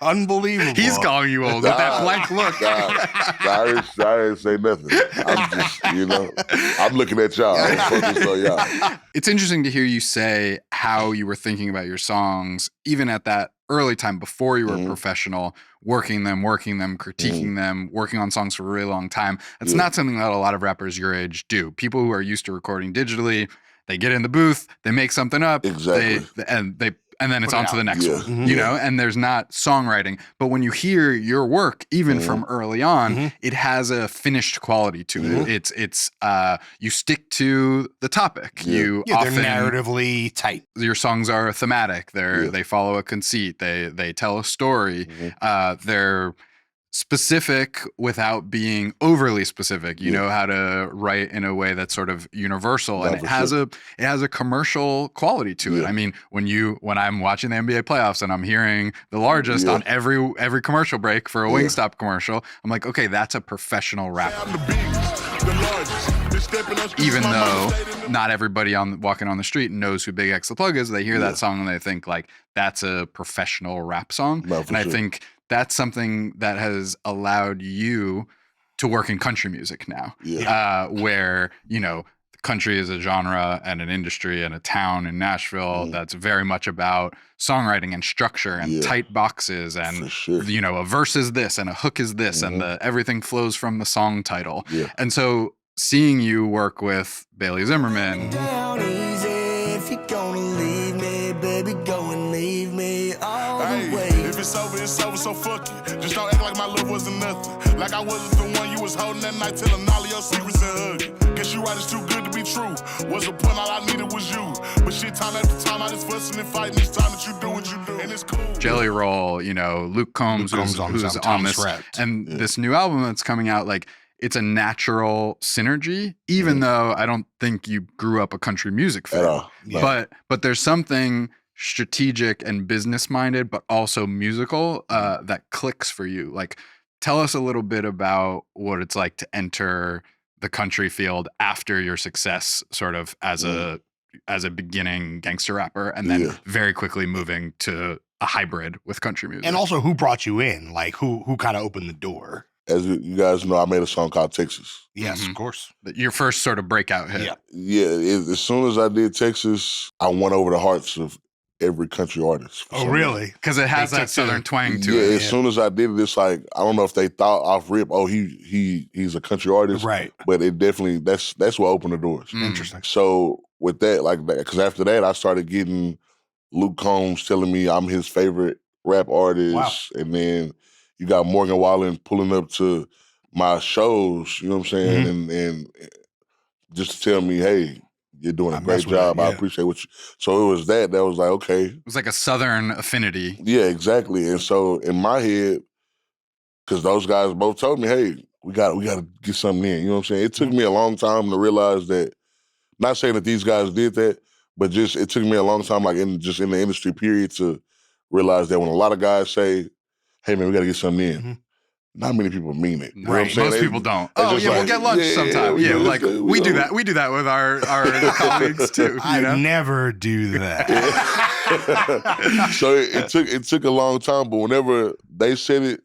Unbelievable. He's calling you old with that blank look. I didn't say nothing. I'm just, I'm looking at y'all. I'm focused on y'all. It's interesting to hear you say how you were thinking about your songs, even at that early time before you were a professional, working them, critiquing them, working on songs for a really long time. That's not something that a lot of rappers your age do. People who are used to recording digitally, they get in the booth, they make something up, exactly, and then it's on to the next one, you know, and there's not songwriting. But when you hear your work, even from early on, it has a finished quality to it. It's you stick to the topic. You often, they're narratively tight. Your songs are thematic. They follow a conceit. They tell a story. They're specific without being overly specific. You know how to write in a way that's sort of universal, and it has a commercial quality to it. I mean, when I'm watching the NBA playoffs and I'm hearing the largest on every commercial break for a Wingstop commercial, I'm like, okay, that's a professional rapper. Even though not everybody walking on the street knows who BigXthaPlug is, they hear that song and they think like that's a professional rap song. I think that's something that has allowed you to work in country music now, where, country is a genre and an industry and a town in Nashville that's very much about songwriting and structure and tight boxes and, a verse is this and a hook is this and everything flows from the song title. And so seeing you work with Bailey Zimmerman. Down easy, if you're gonna leave me, baby, go and leave me all the way. If it's over, so fuck it. Just don't act like my love wasn't nothing. Like I wasn't the one you was holding that night, telling all of your secrets and hugging. Guess you right, it's too good to be true. Was a point, all I needed was you. But shit, time after time, I just fussing and fighting. It's time that you do what you do, and it's cool. Jelly Roll, Luke Combs, who's on this, and this new album that's coming out, like, it's a natural synergy, even though I don't think you grew up a country music fan. But there's something strategic and business minded, but also musical that clicks for you. Like, tell us a little bit about what it's like to enter the country field after your success, sort of as a as a beginning gangster rapper, and then very quickly moving to a hybrid with country music. And also, who brought you in? Like, who kind of opened the door? As you guys know, I made a song called Texas. Yes, of course. Your first sort of breakout hit. Yeah. As soon as I did Texas, I won over the hearts of every country artist. Oh, really? Because it has that southern twang to it. it. As soon as I did it, it's like, I don't know if they thought off rip, oh, he's a country artist. Right. But it definitely, that's what opened the doors. Interesting. So with that, like that, because after that, I started getting Luke Combs telling me I'm his favorite rap artist. Wow. And then you got Morgan Wallen pulling up to my shows, you know what I'm saying? And just to tell me, hey, you're doing a great job. I appreciate what you. So it was that was like, okay. It was like a southern affinity. Yeah, exactly. And so in my head, because those guys both told me, hey, we got to get something in. You know what I'm saying? It took me a long time to realize that, not saying that these guys did that, but just it took me a long time, like in the industry period, to realize that when a lot of guys say, hey man, we got to get something in, not many people mean it. You know what I'm saying? Most people don't. we'll get lunch sometime. Yeah, like we do that. We do that with our colleagues too. I never do that. So it took a long time, but whenever they said it,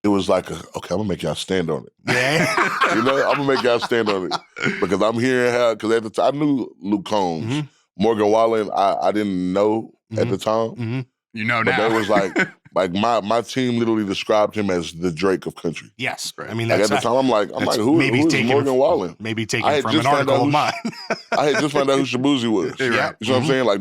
it was like, okay, I'm gonna make y'all stand on it. Yeah. You know, I'm gonna make y'all stand on it because I'm hearing how. Because at the time I knew Luke Combs, Morgan Wallen. I didn't know at the time. You know but now. But that was like my team literally described him as the Drake of country. Yes, I mean like at the time I'm like who is Morgan Wallen? Maybe taken from an article of mine. I had just found out who Shaboozey was. Yeah. You know what I'm saying? Like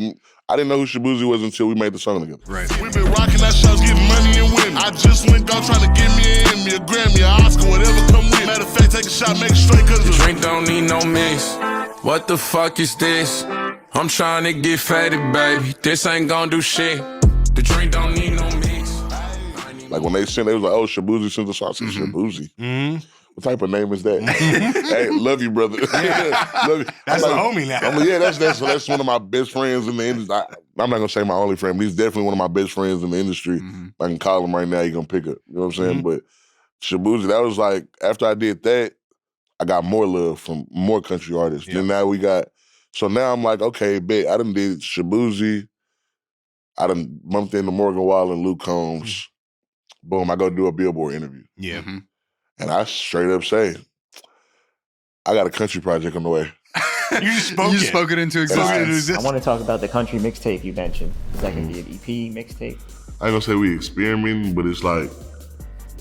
I didn't know who Shaboozey was until we made the song together. Right. We been rocking that shows, getting money and winning. I just went go trying to get me an Emmy, a Grammy, an Oscar, whatever come with. Matter of fact, take a shot, make it straight, cause the drink don't need no mix. What the fuck is this? I'm trying to get faded, baby. This ain't gonna do shit. The drink don't need no mix. Like when they sent, they was like, "Oh, Shaboozey sent the song." I said, "Shaboozey." What type of name is that? Hey, love you, brother. Love you. That's the homie now. That's one of my best friends in the industry. I'm not gonna say my only friend, but he's definitely one of my best friends in the industry. I can call him right now. He gonna pick up. You know what I'm saying? But Shaboozey, that was like after I did that, I got more love from more country artists. Then now we got. So now I'm like, okay, bet I done did Shaboozey. I done bumped into Morgan Wallen, Luke Combs. Boom, I go do a Billboard interview. Yeah. And I straight up say, I got a country project on the way. You just spoke it into existence. I want to talk about the country mixtape you mentioned. Is that going to be an EP mixtape? I ain't gonna say we experimenting, but it's like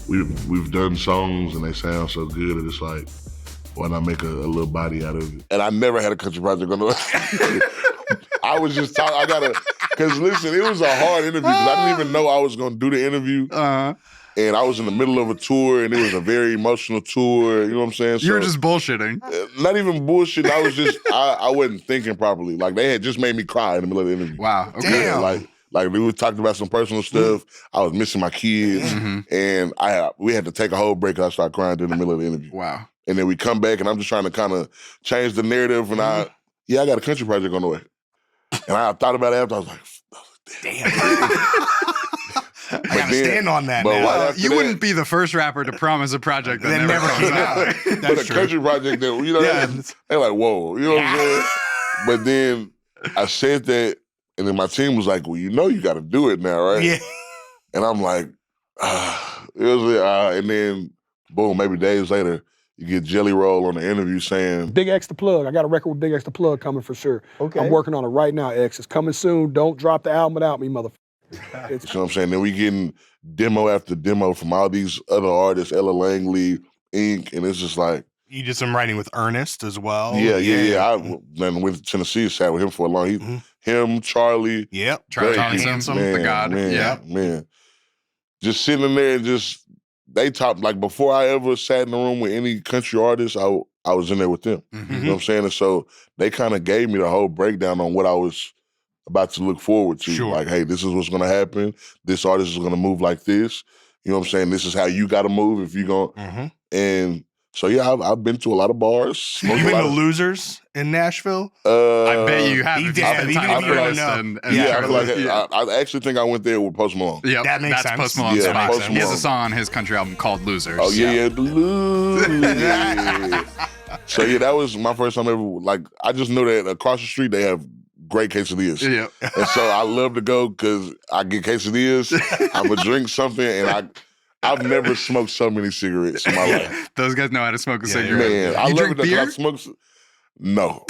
we've done songs and they sound so good that it's like, why not make a little body out of it? And I never had a country project on the way. I was just talking, because listen, it was a hard interview because I didn't even know I was gonna do the interview. And I was in the middle of a tour and it was a very emotional tour, you know what I'm saying? So, you were just bullshitting. Not even bullshitting, I was just, I wasn't thinking properly. Like they had just made me cry in the middle of the interview. Wow, okay. Damn. Like we were talking about some personal stuff. I was missing my kids and we had to take a whole break because I started crying during the middle of the interview. Wow. And then we come back and I'm just trying to kind of change the narrative and I got a country project on the way. And I thought about it after, I was like, damn. I gotta stand on that now. You wouldn't be the first rapper to promise a project that never comes out. But a country project that, you know, they're like, whoa, you know what I'm saying? But then I said that, and then my team was like, well, you know you got to do it now, right? Yeah. And I'm like, and then, boom, maybe days later, you get Jelly Roll on the interview saying, BigXthaPlug. I got a record with BigXthaPlug coming for sure. Okay. I'm working on it right now, X. It's coming soon. Don't drop the album without me, motherfucker. you know what I'm saying? Then we getting demo after demo from all these other artists, Ella Langley, Inc., and it's just like. You did some writing with Ernest as well. Yeah. I then went to Tennessee, sat with him for a long. Him, Charlie. Yep. Charlie Handsome, the God. Man. Just sitting in there and just, they talked, like before I ever sat in the room with any country artist, I was in there with them. You know what I'm saying? And so they kind of gave me the whole breakdown on what I was about to look forward to. Sure. Like, hey, this is what's going to happen. This artist is going to move like this. You know what I'm saying? This is how you got to move if you're going. And so, yeah, I've been to a lot of bars. You been to Losers in Nashville? I bet you have. Even if you don't know. I actually think I went there with Post Malone. Yep, that makes sense. That's Post Malone's Yeah, spot. Post He has a Malone. song on his country album called Losers. Oh, yeah, the Losers. So yeah, that was my first time ever. Like, I just know that across the street they have great quesadillas. Yeah. And so I love to go because I get quesadillas. I'm gonna drink something, and I've never smoked so many cigarettes in my life. Those guys know how to smoke a Yeah, cigarette. Man, I You love drink it because beer? I smoke. No,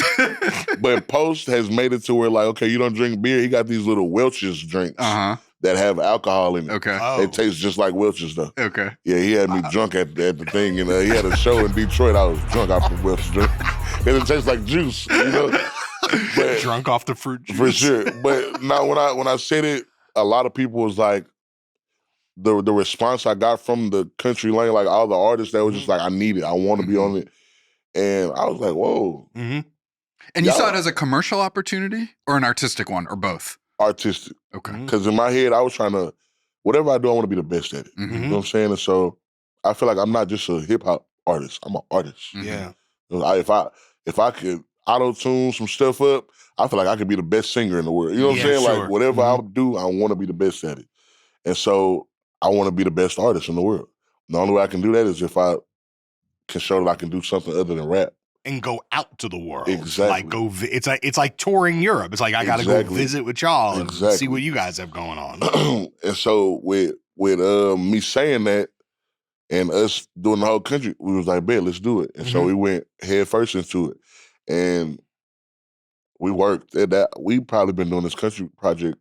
but Post has made it to where, like, okay, you don't drink beer. He got these little Welch's drinks that have alcohol in it. Okay. Oh. It tastes just like Welch's though. Okay. Yeah, he had me drunk at the thing, and he had a show in Detroit. I was drunk off the Welch's drink, and it tastes like juice, you know. But Drunk off the fruit juice. for sure. But now, when I said it, a lot of people was like, the response I got from the country lane, like all the artists that was just like, I need it, I want to be on it, and I was like, whoa. And you saw it as a commercial opportunity or an artistic one or both? Artistic. Okay. Because in my head, I was trying to, whatever I do, I want to be the best at it. You know what I'm saying? And so I feel like I'm not just a hip hop artist. I'm an artist. Yeah. If I could auto-tune some stuff up, I feel like I could be the best singer in the world. You know what I'm saying? sure. Like, whatever I do, I want to be the best at it. And so I want to be the best artist in the world. The only way I can do that is if I can show that I can do something other than rap. And go out to the world. Exactly. Like it's like touring Europe. It's like I got to go visit with y'all and see what you guys have going on. And so with me saying that and us doing the whole country, we was like, bet, let's do it. And so we went head first into it. And we worked at that. We probably been doing this country project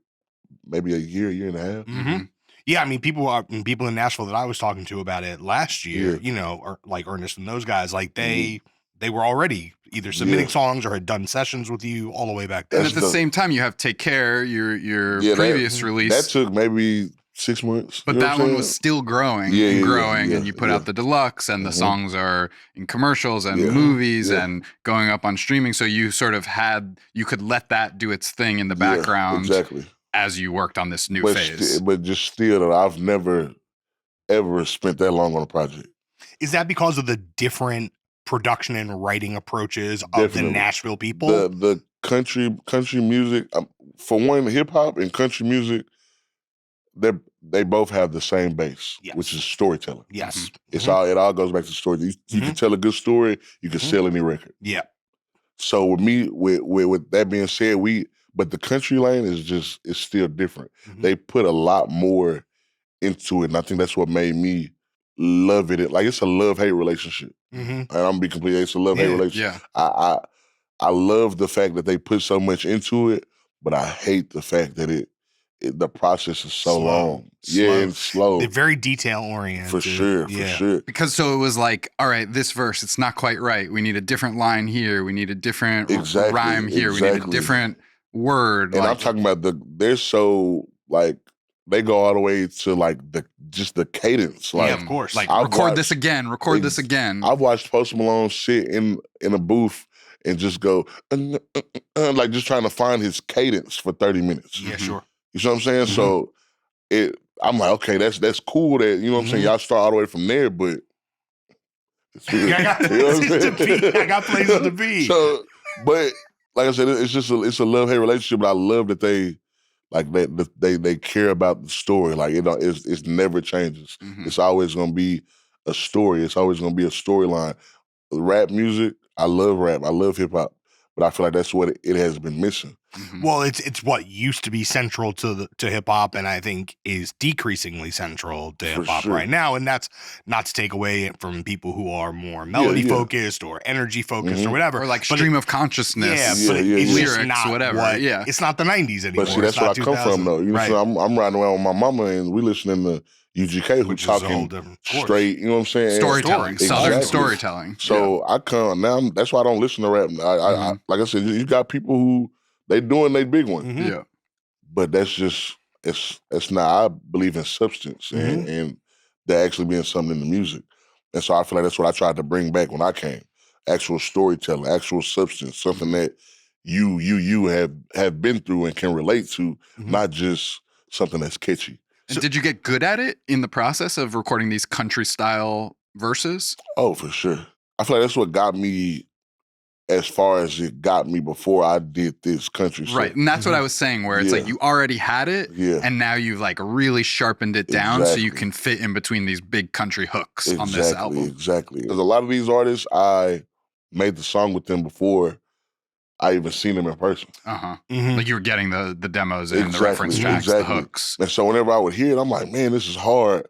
maybe a year and a half. Yeah, I mean, people in Nashville that I was talking to about it last year, you know, or like Ernest and those guys, like they were already either submitting songs or had done sessions with you all the way back then. And at the same time, you have Take Care, your previous release. That took maybe 6 months. But that one was still growing and growing, and you put out the deluxe, and the songs are in commercials and movies and going up on streaming. So you sort of you could let that do its thing in the background as you worked on this new phase. But just still, I've never, ever spent that long on a project. Is that because of the different production and writing approaches of the Nashville people? The country music, for one, hip hop and country music, they both have the same base, which is storytelling. Yes, it all goes back to story. You can tell a good story, you can sell any record. Yeah. So with me, with that being said, but the country lane is still different. They put a lot more into it, and I think that's what made me love it. Like, it's a love-hate relationship. And I'm gonna be completely, it's a love-hate relationship. Yeah. I love the fact that they put so much into it, but I hate the fact that the process is so long. Yeah, and slow. They're very detail-oriented. For sure. Because so it was like, all right, this verse, it's not quite right. We need a different line here. We need a different rhyme here. We need a different word. And I'm talking about they're so, like, they go all the way to, like, just the cadence. Like, of course. Like, record this again. I've watched Post Malone sit in a booth and just go, like, just trying to find his cadence for 30 minutes. Yeah, sure. You know what I'm saying? So I'm like, okay, that's cool that, you know what I'm saying, y'all start all the way from there, but I got places to be. So, but like I said, it's a love-hate relationship, but I love that they care about the story. Like, it never changes. It's always gonna be a story. It's always gonna be a storyline. Rap music, I love rap. I love hip hop. But I feel like that's what it has been missing. Well, it's what used to be central to hip hop, and I think is decreasingly central to hip hop right now. And that's not to take away from people who are more melody focused or energy focused or whatever, or like stream of consciousness. But it's lyrics, just not whatever. It's not the 90s anymore. But see, that's where I come from, though. You know, so I'm riding around with my mama, and we listening to UGK, who talking straight. You know what I'm saying? Storytelling, southern storytelling. So I come now. That's why I don't listen to rap. I like I said, you got people who they doing they big one. Yeah, but that's just it's not. I believe in substance and there actually being something in the music, and so I feel like that's what I tried to bring back when I came. Actual storytelling, actual substance, something that you have been through and can relate to, not just something that's catchy. And did you get good at it in the process of recording these country style verses? Oh, for sure. I feel like that's what got me as far as it got me before I did this country stuff. Right, and that's what I was saying, where it's like you already had it, and now you've like really sharpened it down so you can fit in between these big country hooks on this album. Exactly. Because a lot of these artists, I made the song with them before I even seen them in person. Like you were getting the demos and the reference tracks, the hooks. And so whenever I would hear it, I'm like, man, this is hard.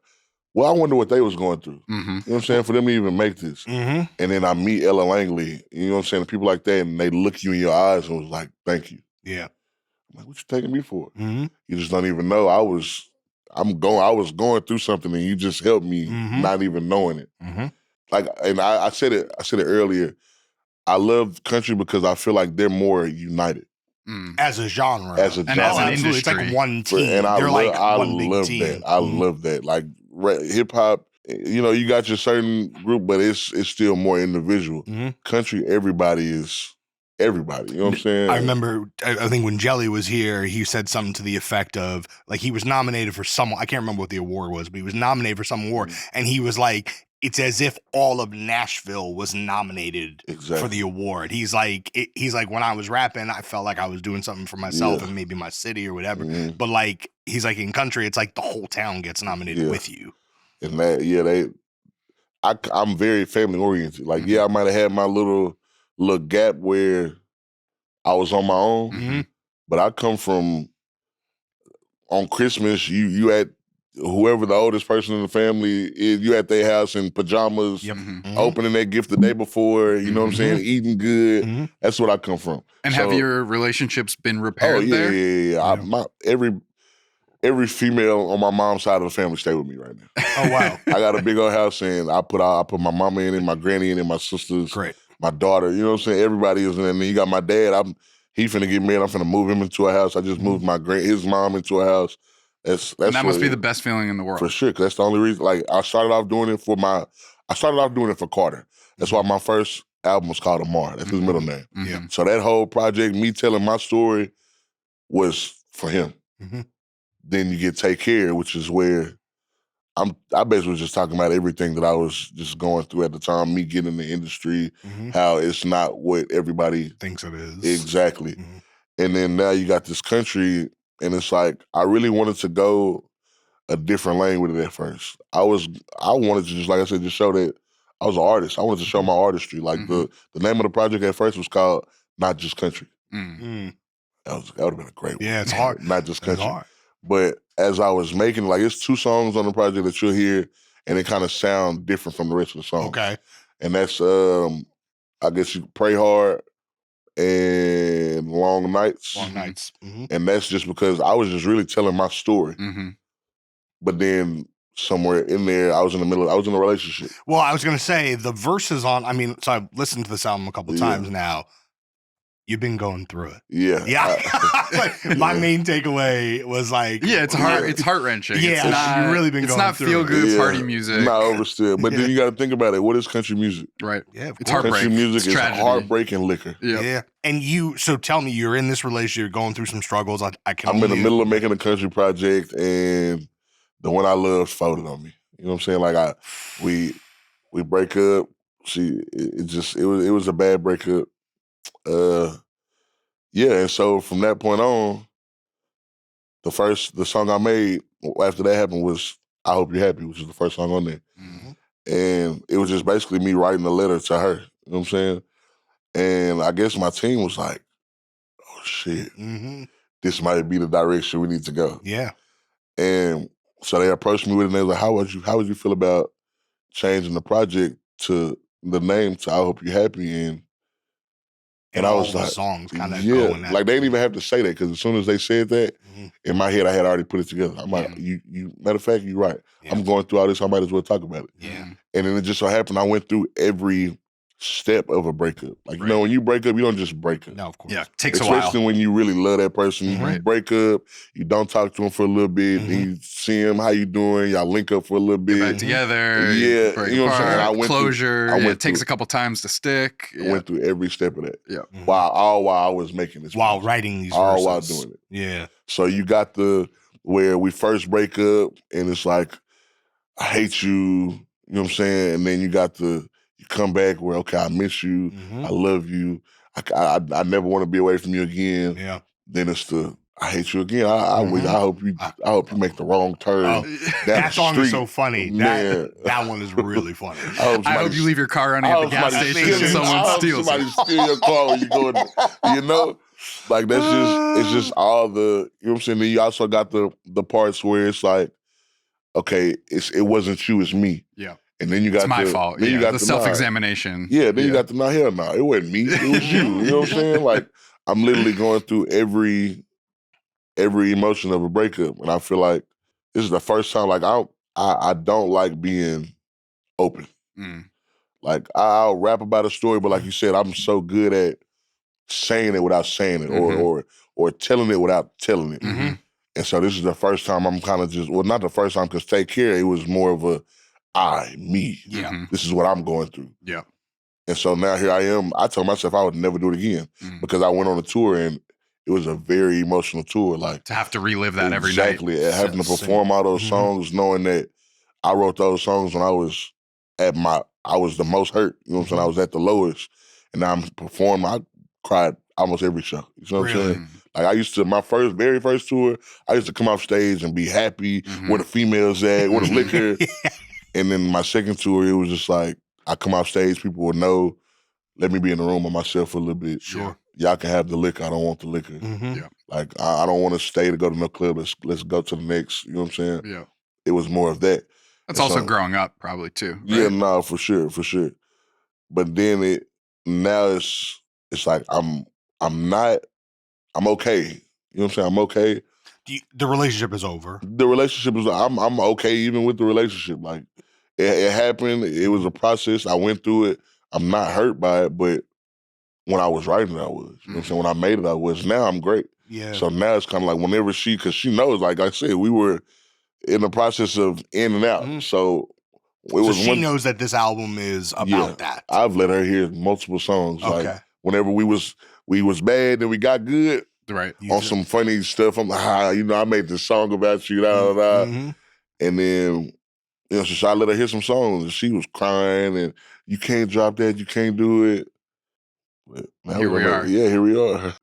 Well, I wonder what they was going through. You know what I'm saying? For them to even make this. And then I meet Ella Langley, you know what I'm saying? People like that, and they look you in your eyes and was like, thank you. Yeah. I'm like, what you taking me for? You just don't even know. I was going through something and you just helped me not even knowing it. Like, and I said it earlier. I love country because I feel like they're more united. As a genre. And as an industry. It's like one team. And I one big team. That. I love that. Like hip hop, you know, you got your certain group, but it's still more individual. Country, everybody is everybody. You know what I'm saying? I remember, I think when Jelly was here, he said something to the effect of, like, he was nominated for some, I can't remember what the award was, but he was nominated for some award. And he was like, it's as if all of Nashville was nominated for the award. He's like, when I was rapping, I felt like I was doing something for myself and maybe my city or whatever. But like, he's like, in country, it's like the whole town gets nominated with you. And that, I'm very family oriented. Like, I might have had my little gap where I was on my own, but I come from, on Christmas, you at whoever the oldest person in the family is, you at their house in pajamas, opening their gift the day before, you know what I'm saying, eating good. That's what I come from. And have your relationships been repaired there? Yeah. Every female on my mom's side of the family stay with me right now. Oh, wow. I got a big old house, and I put my mama in it, my granny in it, my sisters, my daughter, you know what I'm saying? Everybody is in it. And then you got my dad. He finna get married. I'm finna move him into a house. I just moved his mom into a house. That's and that must be the best feeling in the world. For sure, because that's the only reason. Like, I started off doing it for Carter. That's why my first album was called Amar. That's his middle name. Yeah. So that whole project, me telling my story, was for him. Then you get Take Care, which is where I basically was just talking about everything that I was just going through at the time, me getting in the industry, how it's not what everybody thinks it is. Exactly. And then now you got this country, and it's like, I really wanted to go a different lane with it at first. I wanted to just, like I said, just show that I was an artist. I wanted to show my artistry. Like the name of the project at first was called Not Just Country. That would have been a great one. Yeah, it's hard. Not Just Country. It's hard. But as I was making, like, it's 2 songs on the project that you'll hear, and it kind of sound different from the rest of the songs. Okay. And that's, I guess you Pray Hard and Long Nights. Long Nights. And that's just because I was just really telling my story. But then somewhere in there, I was in a relationship. Well, I was going to say, the verses so I've listened to this album a couple times now. You've been going through it. Yeah. Like, my main takeaway was like, it's heart-wrenching. Yeah, you've really been going through it. It's not feel-good party music. Not overstood. But then you got to think about it. What is country music? Right. Yeah, it's heartbreak. Country music is tragedy. heartbreaking liquor. Yeah. And so tell me, you're in this relationship, you're going through some struggles. I'm in the middle of making a country project, and the one I loved folded on me. You know what I'm saying? Like, we break up. It was a bad breakup. And so from that point on, the song I made after that happened was I Hope You're Happy, which is the first song on there. And it was just basically me writing a letter to her. You know what I'm saying? And I guess my team was like, oh shit, this might be the direction we need to go. Yeah. And so they approached me with it, and they was like, how would you feel about changing the project to the name to I Hope You're Happy? And I was like, songs kind of going like they didn't even have to say that, because as soon as they said that, in my head I had already put it together. I'm like, matter of fact, you're right. Yeah. I'm going through all this, I might as well talk about it. Yeah. And then it just so happened I went through every step of a breakup. Like, you know, when you break up, you don't just break up. No, of course. Yeah, it takes a while. Especially when you really love that person. You break up, you don't talk to him for a little bit, then you see him, how you doing, y'all link up for a little bit. Get back together. Yeah, break you know what I'm saying? Closure. It takes a couple times to stick. I went through every step of that. Yeah. While I was making this. While music. writing these all verses. while doing it. Yeah. So you got where we first break up, and it's like, I hate you, you know what I'm saying? And then you got you come back where, okay, I miss you, I love you, I never want to be away from you again. Yeah. Then it's I hate you again. I hope you make the wrong turn. That song is so funny. Man. That one is really funny. I hope you leave your car running at the gas station and someone steals it. Somebody steal your car when you go, you know? Like, it's just all the, you know what I'm saying? Then you also got the parts where it's like, okay, it wasn't you, it's me. Yeah. And then you got it's my fault. Then you got the self-examination. Yeah, then you got the, hell no, it wasn't me, it was you. You know what I'm saying? Like, I'm literally going through every emotion of a breakup. And I feel like this is the first time, like, I don't like being open. Like, I'll rap about a story, but like you said, I'm so good at saying it without saying it, or telling it without telling it. And so this is the first time I'm kind of just, well, not the first time, because Take Care, it was more of a me. Yeah. This is what I'm going through. Yeah. And so now here I am. I told myself I would never do it again because I went on a tour and it was a very emotional tour. Like, to have to relive that every night. Exactly. And having to perform all those songs, knowing that I wrote those songs when I was I was the most hurt. You know what I'm saying? I was at the lowest. And now I'm performing. I cried almost every show. You know what I'm saying? Like, I used to, my very first tour, I used to come off stage and be happy where the females at, where the liquor. And then my second tour, it was just like, I come off stage, people would know, let me be in the room by myself for a little bit. Sure. Y'all can have the liquor, I don't want the liquor. Yeah. Like, I don't want to stay to go to no club, let's go to the next, you know what I'm saying? Yeah. It was more of that. That's also growing up, probably, too. Right? Yeah, no, for sure. But then now it's like, I'm okay. You know what I'm saying? I'm okay. The relationship is over. The relationship is, I'm okay even with the relationship. Like, it happened. It was a process. I went through it. I'm not hurt by it, but when I was writing, I was. You know what I'm saying? When I made it, I was. Now I'm great. Yeah. So now it's kind of like whenever because she knows, like I said, we were in the process of in and out. So she knows that this album is about that. I've let her hear multiple songs. Okay. Like, whenever we was bad and we got good, right, on some funny stuff, I'm like, I made this song about you, da da da. And then, so I let her hear some songs, and she was crying, and you can't drop that, you can't do it. But here we are. Yeah, here we are.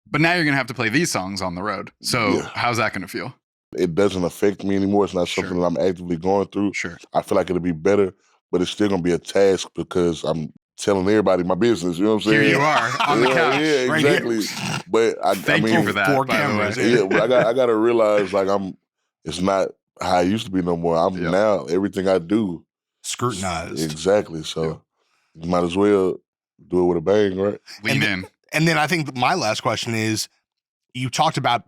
But now you're going to have to play these songs on the road. So how's that going to feel? It doesn't affect me anymore. It's not something that I'm actively going through. Sure. I feel like it'll be better, but it's still going to be a task because I'm telling everybody my business. You know what I'm saying? Here you are on the couch. Yeah, exactly. Right, but Thank you for that. 4 cameras. Yeah, but I got to realize, like, it's not how I used to be no more. I'm now, everything I do. Scrutinized. Exactly. So you might as well do it with a bang, right? Lean in. And then I think my last question is, you talked about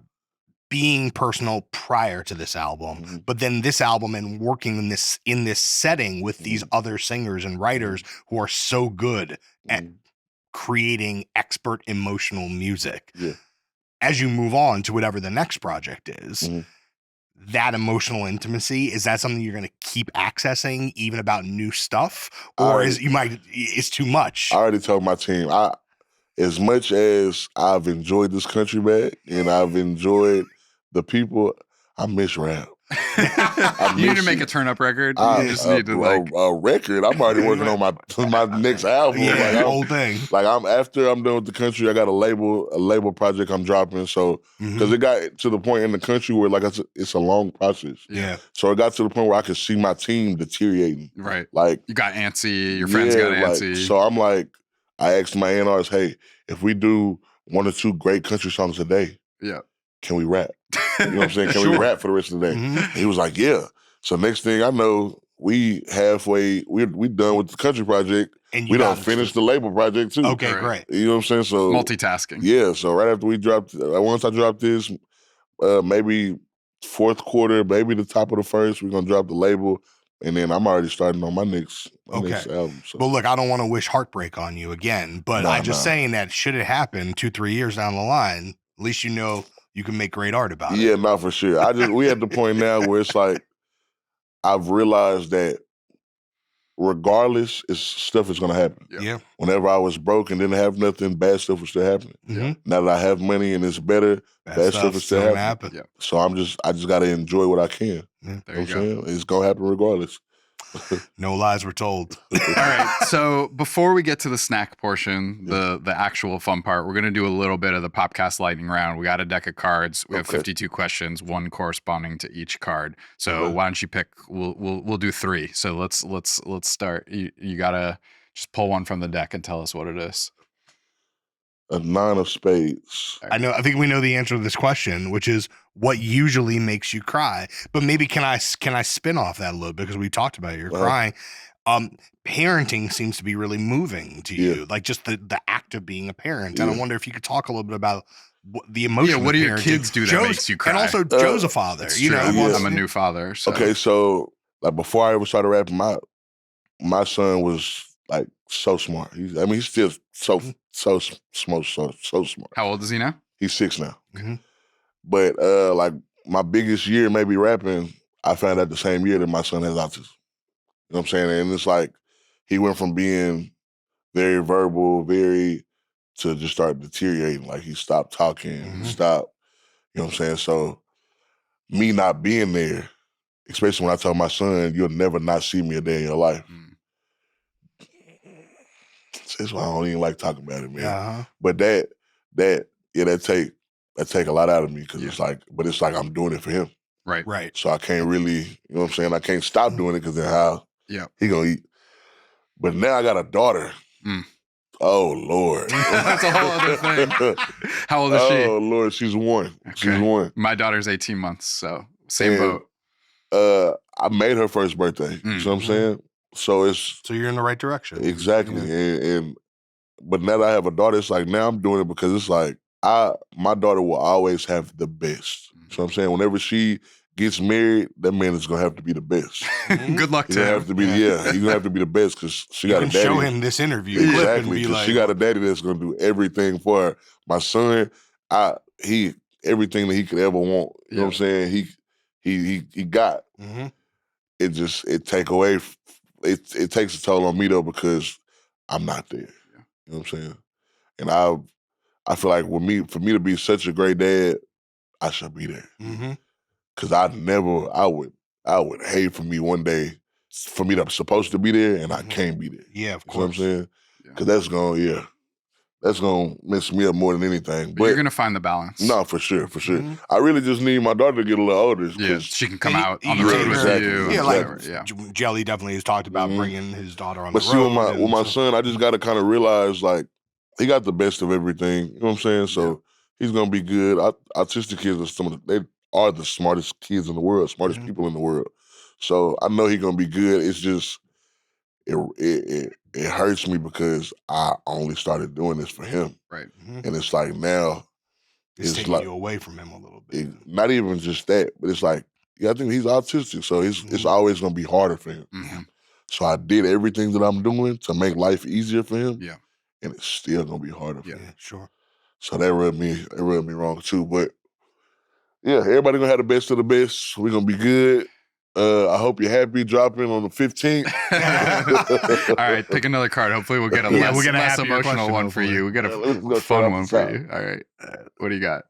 being personal prior to this album, but then this album and working in this setting with these other singers and writers who are so good at creating expert emotional music. Yeah. As you move on to whatever the next project is, that emotional intimacy, is that something you're going to keep accessing even about new stuff, or it's too much? I already told my team, as much as I've enjoyed this country back and I've enjoyed the people, I miss rap. You need to make a turn-up record. You just need to a record. I'm already working on my next album. Yeah, the whole thing. Like, after I'm done with the country, I got a label project I'm dropping. So because it got to the point in the country where, like I said, it's a long process. Yeah. So it got to the point where I could see my team deteriorating. Right. Like, you got antsy. Your friends got antsy. So I'm like, I asked my A&Rs, hey, if we do 1 or 2 great country songs a day, can we rap? You know what I'm saying? Can we rap for the rest of the day? He was like, yeah. So next thing I know, we done with the country project. And we done finished the label project too. Okay, great. You know what I'm saying? So multitasking. Yeah. So right after we dropped, once I dropped this, maybe 4th quarter, maybe the top of the 1st, we're gonna drop the label. And then I'm already starting on my next album. So. But look, I don't want to wish heartbreak on you again, but I'm just saying that should it happen 2-3 years down the line, at least you know you can make great art about it. Yeah, no, for sure. We at the point now where it's like, I've realized that regardless, stuff is going to happen. Yeah. Whenever I was broke and didn't have nothing, bad stuff was still happening. Now that I have money and it's better, bad stuff is still happening. So I just got to enjoy what I can. There you know what I'm saying? It's going to happen regardless. No lies were told. All right. So before we get to the snack portion, the actual fun part, we're gonna do a little bit of the Popcast lightning round. We got a deck of cards. We have 52 questions, one corresponding to each card. So why don't you pick? We'll do 3. So let's start. You gotta just pull one from the deck and tell us what it is. A 9 of spades. I think we know the answer to this question, which is what usually makes you cry. But maybe can I spin off that a little bit because we talked about it, you're crying. Parenting seems to be really moving to you, like just the act of being a parent. And I wonder if you could talk a little bit about the emotion. Yeah, what do your parenting. kids do that makes you cry? And also, Joe's a father. You know, I'm a new father. So. Okay, so like before I ever started rapping, my son was like so smart. He's still so smart. How old is he now? He's 6 now. Mm-hmm. But like my biggest year maybe rapping, I found out the same year that my son has autism. You know what I'm saying? And it's like he went from being very verbal, to just start deteriorating. Like he stopped talking, he stopped, you know what I'm saying? So me not being there, especially when I tell my son, you'll never not see me a day in your life. That's why I don't even like talking about it, man. Uh-huh. But that take a lot out of me because it's like I'm doing it for him. Right. So I can't really, you know what I'm saying? I can't stop doing it because then how he gonna eat. But now I got a daughter. Oh Lord. That's a whole other thing. How old is she? Oh Lord, she's 1. Okay. She's 1. My daughter's 18 months, so same boat. I made her first birthday. You know what I'm saying? So you're in the right direction. Exactly. And but now that I have a daughter, it's like now I'm doing it because it's like my daughter will always have the best. So I'm saying whenever she gets married, that man is gonna have to be the best. Good luck to him. Have to be, he's gonna have to be the best because she got a daddy. Show him this interview. Exactly, because she got a daddy that's gonna do everything for her. My son, everything that he could ever want. You know what I'm saying? He got. It takes a toll on me though because I'm not there. You know what I'm saying? And I feel like for me to be such a great dad, I should be there. Cause I would hate for me one day for me to supposed to be there and I can't be there. Yeah, of course. You know what I'm saying? Yeah. Cause that's gonna mess me up more than anything. But you're gonna find the balance. No, for sure. I really just need my daughter to get a little older. Yeah, she can come out on the road with you. Yeah, like Jelly definitely has talked about bringing his daughter on the road. But see, with my son, I just got to kind of realize like he got the best of everything. You know what I'm saying? So he's gonna be good. Autistic kids are they are the smartest kids in the world, smartest people in the world. So I know he's gonna be good. It's just it hurts me because I only started doing this for him. Right. And it's like now it's taking you away from him a little bit. Not even just that, but it's like, I think he's autistic, so it's always gonna be harder for him. So I did everything that I'm doing to make life easier for him. Yeah. And it's still gonna be harder for him. Yeah, sure. So that rubbed me wrong too. But yeah, everybody gonna have the best of the best. We're gonna be good. I hope you're happy dropping on the 15th. All right, pick another card. Hopefully we'll get a less emotional one for you. We got a fun one for you. All right. What do you got?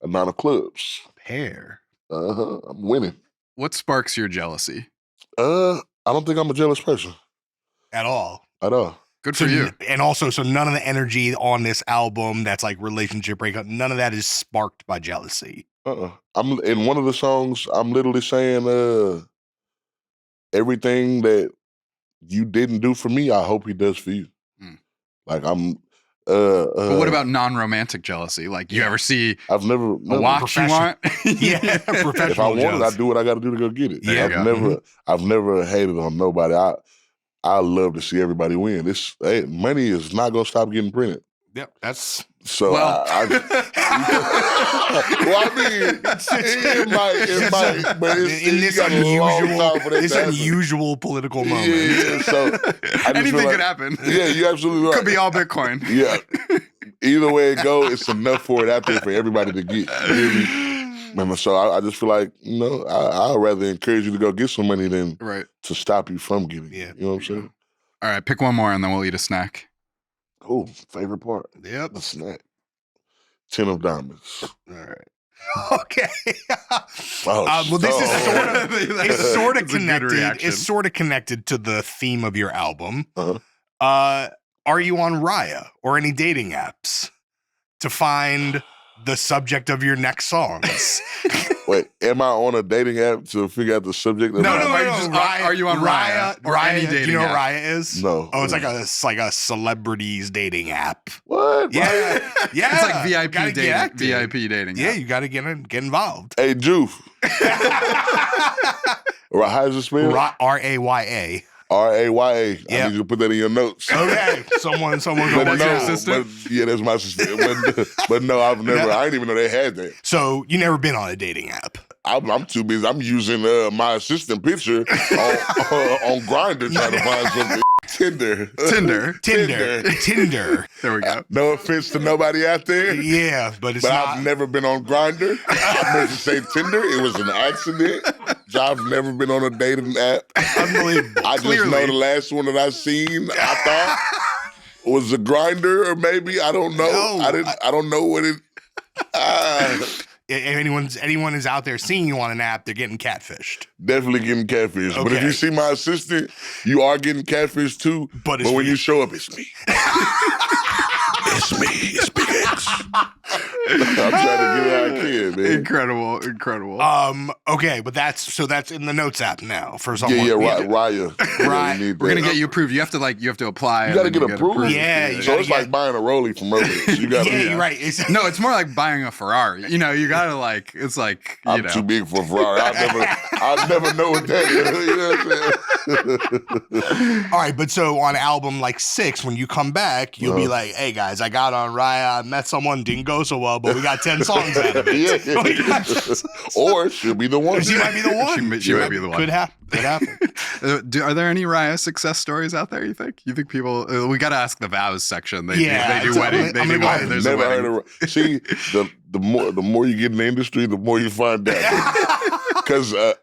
A 9 of clubs. Pair. I'm winning. What sparks your jealousy? I don't think I'm a jealous person. At all. Good for you. And also, so none of the energy on this album that's like relationship breakup, none of that is sparked by jealousy. I'm in one of the songs, I'm literally saying everything that you didn't do for me, I hope he does for you. Like I'm but what about non-romantic jealousy? Like you ever see I've never a watch you want? Professional. If I want it, I do what I gotta do to go get it. Yeah, I've never hated on nobody. I love to see everybody win. Money is not gonna stop getting printed. Yep, that's so. Well, I mean, it might, but in this unusual political moment. Yeah, so anything could happen. Yeah, you're absolutely right. Could be all Bitcoin. Yeah, either way it goes, it's enough for it out there for everybody to get. So I just feel like, I'd rather encourage you to go get some money than to stop you from getting it. You know what I'm saying? All right, pick one more and then we'll eat a snack. Oh, favorite part. Yep. The snack. 10 of diamonds. All right. Okay. Oh, well, this is It's sort of a good connected. reaction. It's sort of connected to the theme of your album. Uh-huh. Are you on Raya or any dating apps to find the subject of your next songs? Wait, am I on a dating app to figure out the subject? Of No, my- Are you on Raya or any Do you dating know what app? Raya is? No. Oh, it's like a celebrities dating app. What? Yeah, yeah. It's like VIP Gotta get dating. active. VIP dating. Yeah, app. you got to get involved. Hey, Joof. Right, how's it spelled? Raya. Raya. I Yeah. need you to put that in your notes. Okay, someone go But watch no, out. assistant? but, yeah, that's my sister. But no, I've never. I didn't even know they had that. So you never been on a dating app? I'm too busy. I'm using my assistant picture on Grindr trying to find something. Tinder. Tinder. There we go. No offense to nobody out there, Yeah, but it's but not. I've never been on Grindr. I meant to say Tinder. It was an accident. So I've never been on a dating app. Unbelievable. I just know the last one that I seen. I thought was a Grindr, or maybe I don't know. No, I don't know what it. If anyone is out there seeing you on an app, they're getting catfished. Definitely getting catfish. But if Okay. you see my assistant, you are getting catfish too. But it's when me. you show up, it's me. It's me. It's BigX. I'm trying to get it how I can, man. Incredible. Okay, but that's in the Notes app now for Yeah, someone. Raya. Right. We need We're gonna that. get you approved. You have to apply. You gotta and get then approved. Yeah, you So gotta it's get- like buying a Rollie from Rolex. You gotta. Yeah, you're right. No, it's more like buying a Ferrari. You know, you gotta like. It's like you I'm know. too big for a Ferrari. I'll never know what that is. You know what I'm saying? All right, but so on album like 6, when you come back, you'll be like, "Hey guys, I got on Raya. I met someone, didn't go so well, but we got 10 songs out of it." Yeah. Or she'll be the one. She might be the one. She might be the one. Could happen. Could happen. Are there any Raya success stories out there? You think people? We got to ask the vows section. They Yeah, do it's- wedding. They I'm do gonna go wedding. ahead. There's a Never wedding. heard of. See, the more you get in the industry, the more you find out. Because a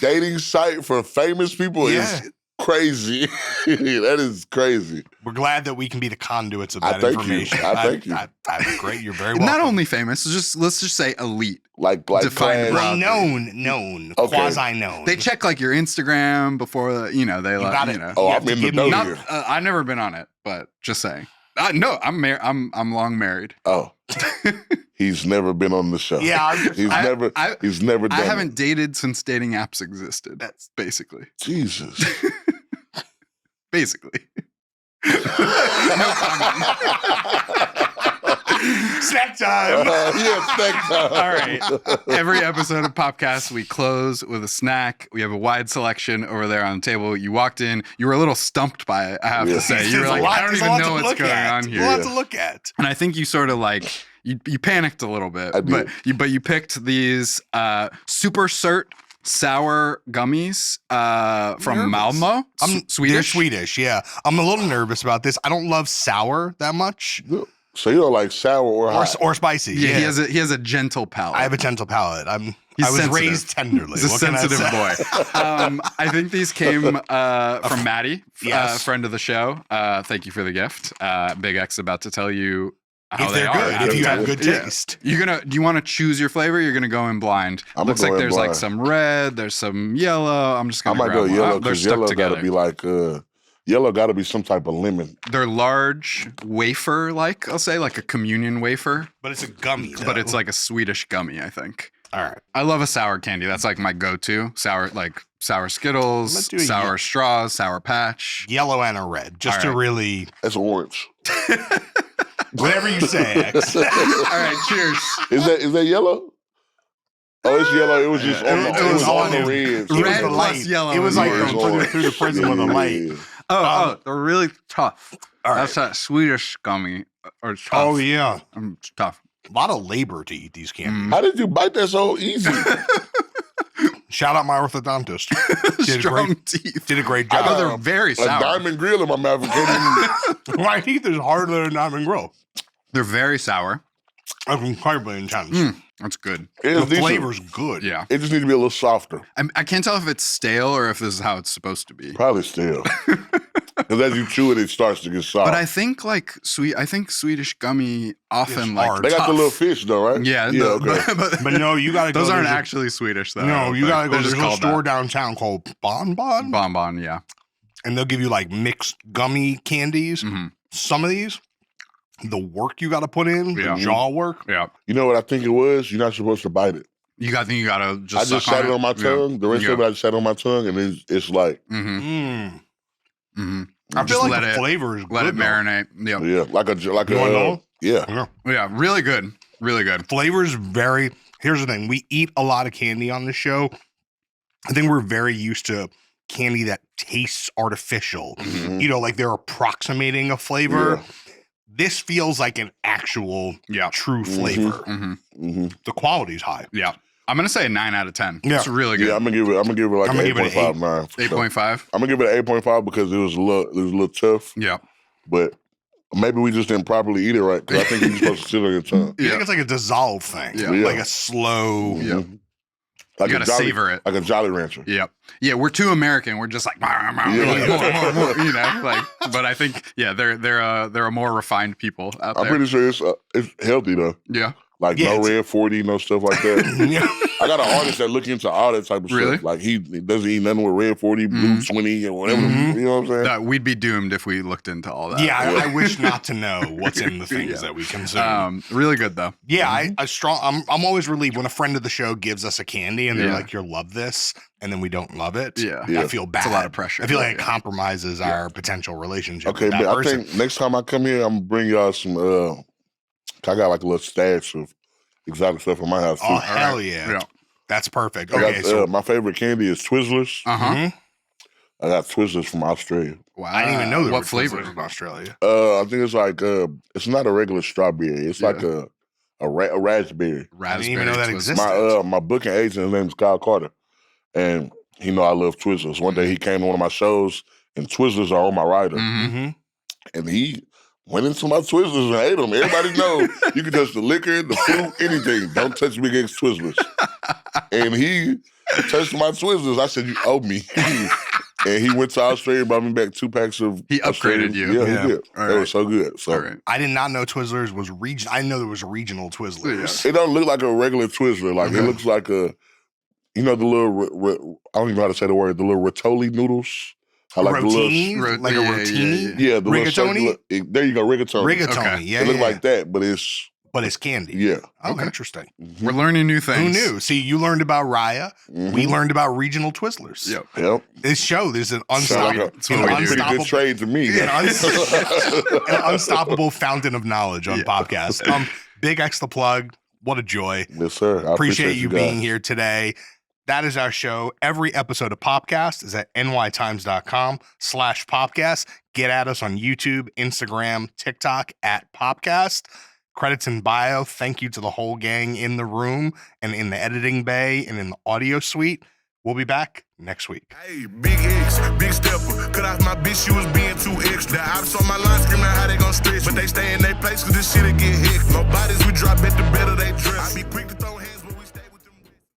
dating site for famous people is crazy. That is crazy. We're glad that we can be the conduits of I that thank you. information. I thank you. I'm great. You're very welcome. Not only famous, let's just say elite. Like Define class. broad. known, Okay. quasi-known. They check like your Instagram before they got it. Oh, You I'm have to in the give me- know Not, here. I've never been on it, but just saying. No, I'm long married. Oh, he's never been on the show. Yeah, he's never done. I it. haven't dated since dating apps existed. That's basically. Jesus. Basically. Snack time. Yeah, snack time. All right. Every episode of Popcast, we close with a snack. We have a wide selection over there on the table. You walked in, you were a little stumped by it, I have to say. You were like, I don't even know what's going on There's a lot here. to look at. And I think you sort of like, you panicked a little bit, I did. but you picked these super cert sour gummies from Nervous. Malmo, They're Swedish. Swedish, yeah. I'm a little nervous about this. I don't love sour that much So you don't like sour or hot? or spicy. Yeah, Yeah, he has a gentle palate. I have a gentle palate. I was sensitive. raised tenderly. He's a What can I sensitive say? boy. I think these came from Maddie, Yes. friend of the show. Thank you for the gift. Big X about to tell you how If they they're are. good, out if of you 10. have good Yeah. taste. Do you want to choose your flavor? You're gonna go in blind. I'm Looks gonna like go in there's like blind. some red, there's some yellow. I'm just I gonna might grab go one. yellow They're because stuck yellow together. gotta be like yellow gotta be some type of lemon. They're large wafer, like I'll say, like a communion wafer, But it's a gummy. but it's though. like a Swedish gummy, I think. all right. I love a sour candy. That's like my go-to. Sour Skittles, Let's do a sour straws, Sour Patch. Yellow and a red, just All to right. really That's orange. whatever you say. X. All right, cheers. Is that yellow? Oh, it's yellow. It was just on the, It was on the on red. It was Red the plus light. yellow It was is like orange. through the prism of the light. Yeah. Oh, they're really tough. All That's right. that Swedish gummy. Or tough. Oh yeah, It's tough. a lot of labor to eat these candies. How did you bite that so easy? Shout out my orthodontist. Did a Strong great, teeth. did a great Oh, job. they're very A sour. diamond grill in my mouth. I can't even- My teeth is harder than a diamond grill. They're very sour. That's incredibly intense. That's good. It's The decent. flavor's good. Yeah. It just needs to be a little softer. I can't tell if it's stale or if this is how it's supposed to be. Probably still. Because as you chew it, it starts to get soft. But I think like Swedish gummy often It's like hard. they got tough. the little fish though, right? Yeah, okay. But no, you gotta go. those aren't there's a- actually Swedish though. No, you gotta go. They're There's just a called store that. downtown called Bon Bon, Bonbon. Yeah. and they'll give you like mixed gummy candies. Mm-hmm. Some of these, the work you got to put in, Yeah. the jaw work. Yeah. You know what I think it was? You're not supposed to bite it. You gotta just. I just sat it on my tongue. The rest of it, I just sat on my tongue, and it's like, Mm-hmm. Mm. Mm-hmm. I feel Just like the flavor is let good, it marinate. Yeah. yeah, like a You wanna know? yeah. Yeah. Yeah. Really good. Really good. Flavor's very. Here's the thing: we eat a lot of candy on the show. I think we're very used to candy that tastes artificial. Mhm. You know, like they're approximating a flavor. Yeah. This feels like an actual, Yeah. true flavor. Mm-hmm. Mm-hmm. The quality's high. Yeah. I'm gonna say a 9 out of 10. Yeah. It's really good. Yeah, I'm gonna give it like I'm an gonna give it an 8.5, 9. 8.5. I'm gonna give it an 8.5 because it was a little tough, Yeah. but maybe we just didn't properly eat it right. Because I think you're supposed to sit on your tongue. I think it's like a dissolved thing. Yeah. Like a slow. Yeah. Mhm. Like You a gotta Jolly- savor it. like a Jolly Rancher. Yep. Yeah, we're too American. We're just like, more, you know. Like, but I think, yeah, they're a more refined people out I'm there. pretty sure it's healthy though. Yeah. Like Yeah, no it's- red 40, no stuff like that. Yeah. I got an artist that look into all that type of Really? stuff. Like he doesn't eat nothing with red 40, blue 20, and whatever. Mhm. You know what I'm saying? We'd be doomed if we looked into all that. Yeah, I wish not to know what's in the things Yeah. that we consume. Really good though. Yeah, I'm always relieved when a friend of the show gives us a candy and they're Yeah. like, "You'll love this," and then we don't love it. Yeah. Yeah. I feel bad. It's a lot of pressure. I feel like it Yeah. compromises our potential relationship. Okay, with that but I person. think next time I come here, I'm gonna bring y'all some. I got like a little stash of exotic stuff in my house too. Oh hell yeah. Yeah. That's perfect. I Okay, got, so my favorite candy is Twizzlers. Uh-huh. Mhm. I got Twizzlers from Australia. Wow. I didn't even know there what were flavor. Twizzlers in Australia. I think it's like it's not a regular strawberry. It's Yeah. like a raspberry. I didn't even know that Twizzlers. existed. My booking agent, his name is Kyle Carter, and he know I love Twizzlers. One day he came to one of my shows, and Twizzlers are on my rider, Mhm. Mm-hmm. and he went into my Twizzlers and ate them. Everybody know you can touch the liquor, the fruit, anything. Don't touch BigX Twizzlers. And he touched my Twizzlers. I said, "You owe me." And he went to Australia and brought me back 2 packs of. He upgraded Australian- you. Yeah, Yeah. he did. All They were right. so good. So All right. I did not know Twizzlers was region. I know there was a regional Twizzlers. it don't look like a regular Twizzler. Like it Okay. looks like a, you know, the little. I don't even know how to say the word. The little rotoli noodles. I like the Rotini, Ro- like a yeah, rotini. Yeah, the little Rigatoni? circular. There you go, rigatoni. Rigatoni, Okay. yeah, It look yeah, like that, but it's but it's candy. yeah. Oh, Okay. interesting. We're learning new Who things. knew? See, you learned about Raya. We Mhm. learned about regional Twizzlers. Yep. Yep. This show, there's an Sound like unstoppable, a, That's what sound we like a do. pretty good unstoppable, trade to me. an unstoppable fountain of knowledge on Yeah. Popcast. BigXthaPlug, what a joy. Yes, sir. I Appreciate you being guys. here today. That is our show. Every episode of Popcast is at nytimes.com/Popcast. Get at us on YouTube, Instagram, TikTok at Popcast. Credits in bio. Thank you to the whole gang in the room and in the editing bay and in the audio suite. We'll be back next week. Hey, Big X, big stepper. Cut off my bitch, she was being too extra. The ops on my line screaming how they gon' stretch. But they stay in their place cause this shit'll get hit. No bodies we drop at the better they dress. I be quick to throw